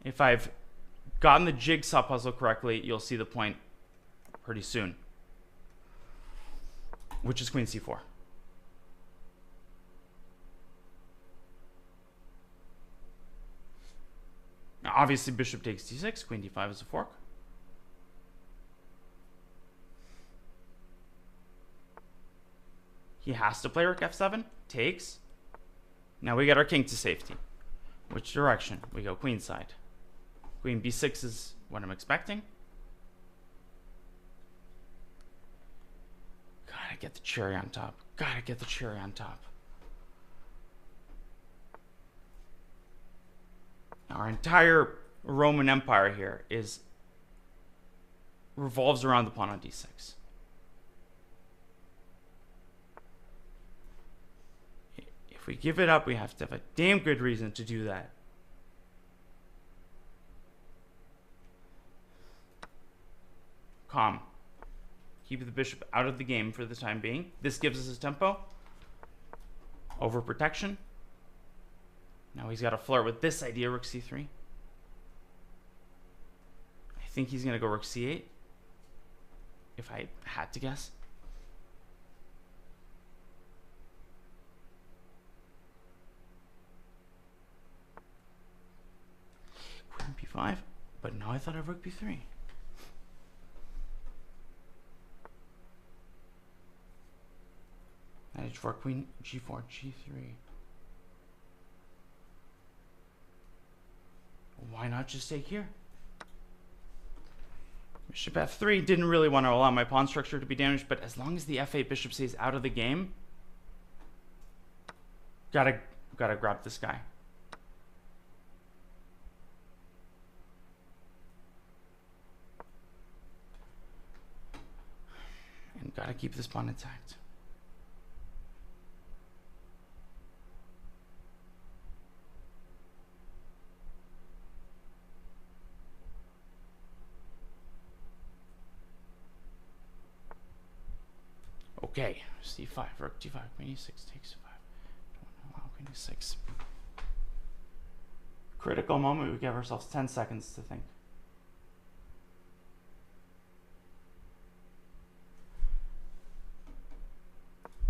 If I've gotten the jigsaw puzzle correctly, you'll see the point pretty soon, which is queen c4. Now, obviously, bishop takes d6, queen d5 is a fork. He has to play rook f7, takes. Now we get our king to safety. Which direction? We go queen side. Queen b6 is what I'm expecting. Gotta get the cherry on top. Gotta get the cherry on top. Our entire Roman Empire here revolves around the pawn on d6. If we give it up, we have to have a damn good reason to do that. Calm. Keep the bishop out of the game for the time being. This gives us a tempo. Overprotection. Now he's got to flirt with this idea, rook c3. I think he's going to go rook c8, if I had to guess. Queen b5, but now I thought of rook b3. Knight h4, queen g4, g3. Why not just take here? Bishop f3 didn't really want to allow my pawn structure to be damaged, but as long as the f8 bishop stays out of the game, gotta grab this guy. And gotta keep this pawn intact. Okay, c5, rook d5, queen e6 takes 5. Don't allow queen e6. Critical moment, we give ourselves 10 seconds to think.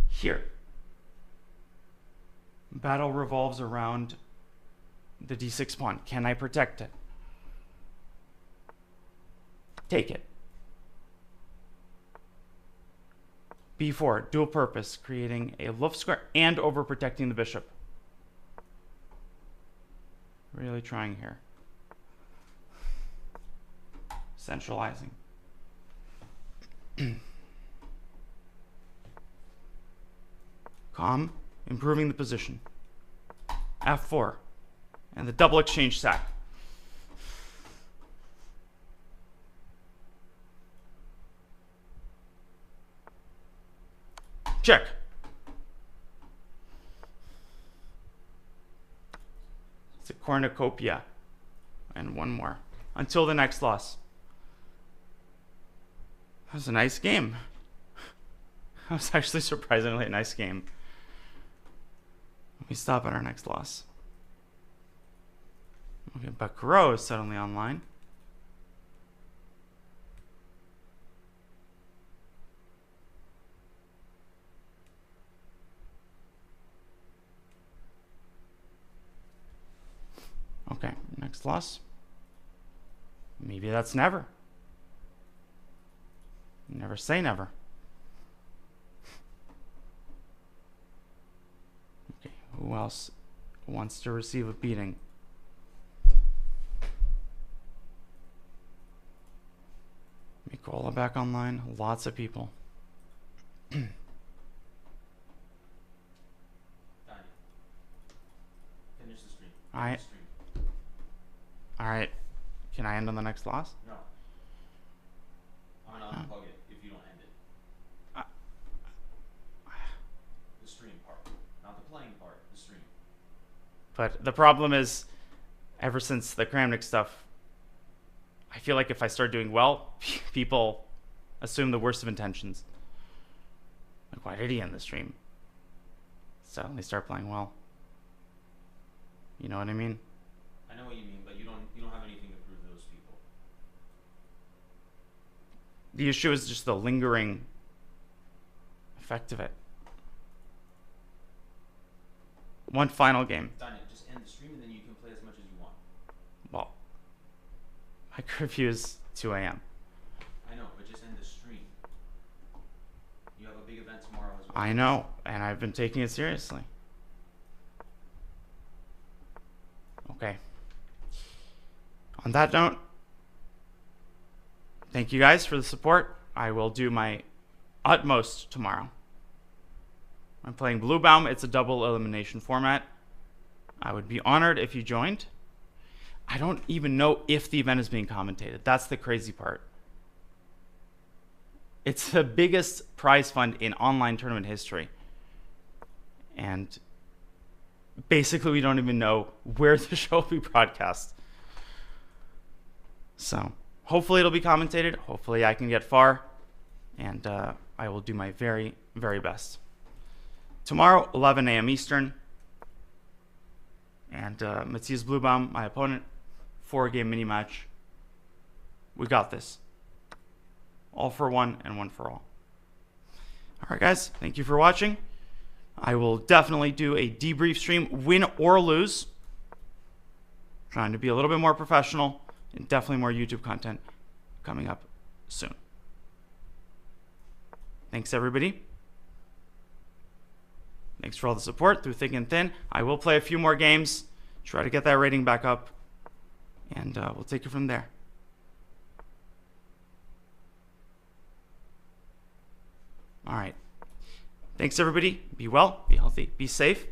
Here. Battle revolves around the d6 pawn. Can I protect it? Take it. b4, dual purpose, creating a loof square and overprotecting the bishop. Really trying here. Centralizing. Calm, improving the position. f4, and the double exchange sack. Check. It's a cornucopia. And one more. Until the next loss. That was a nice game. That was actually surprisingly a nice game. Let me stop at our next loss. Okay, BeccaHarris is suddenly online. Okay, next loss. Maybe that's never. Never say never. Okay, who else wants to receive a beating? Mikola back online. Lots of people. Danya. Finish the stream. Alright. Alright. Can I end on the next loss? No. I'm gonna unplug it if you don't end it. The stream part. Not the playing part, the stream. But the problem is, ever since the Kramnik stuff, I feel like if I start doing well, people assume the worst of intentions. Like, why did he end the stream? So they start playing well. You know what I mean? I know what you mean, but you don't have anything to prove to those people. The issue is just the lingering effect of it. One final game. Danya, just end the stream and then you can play as much as you want. Well, my curfew is 2 a.m. I know, but just end the stream. You have a big event tomorrow as well. I know, and I've been taking it seriously. Okay. On that note, thank you guys for the support. I will do my utmost tomorrow. I'm playing Blue Baum. It's a double elimination format. I would be honored if you joined. I don't even know if the event is being commentated. That's the crazy part. It's the biggest prize fund in online tournament history. And basically, we don't even know where the show will be broadcast. So, hopefully it'll be commentated. Hopefully I can get far. And I will do my very, very best. Tomorrow, 11 a.m. Eastern. And Matthias Bluebaum, my opponent. 4-game mini match. We got this. All for one and one for all. All right, guys. Thank you for watching. I will definitely do a debrief stream, win or lose. Trying to be a little bit more professional, and definitely more YouTube content coming up soon. Thanks, everybody. Thanks for all the support through thick and thin. I will play a few more games, try to get that rating back up, and we'll take it from there. All right. Thanks, everybody. Be well, be healthy, be safe.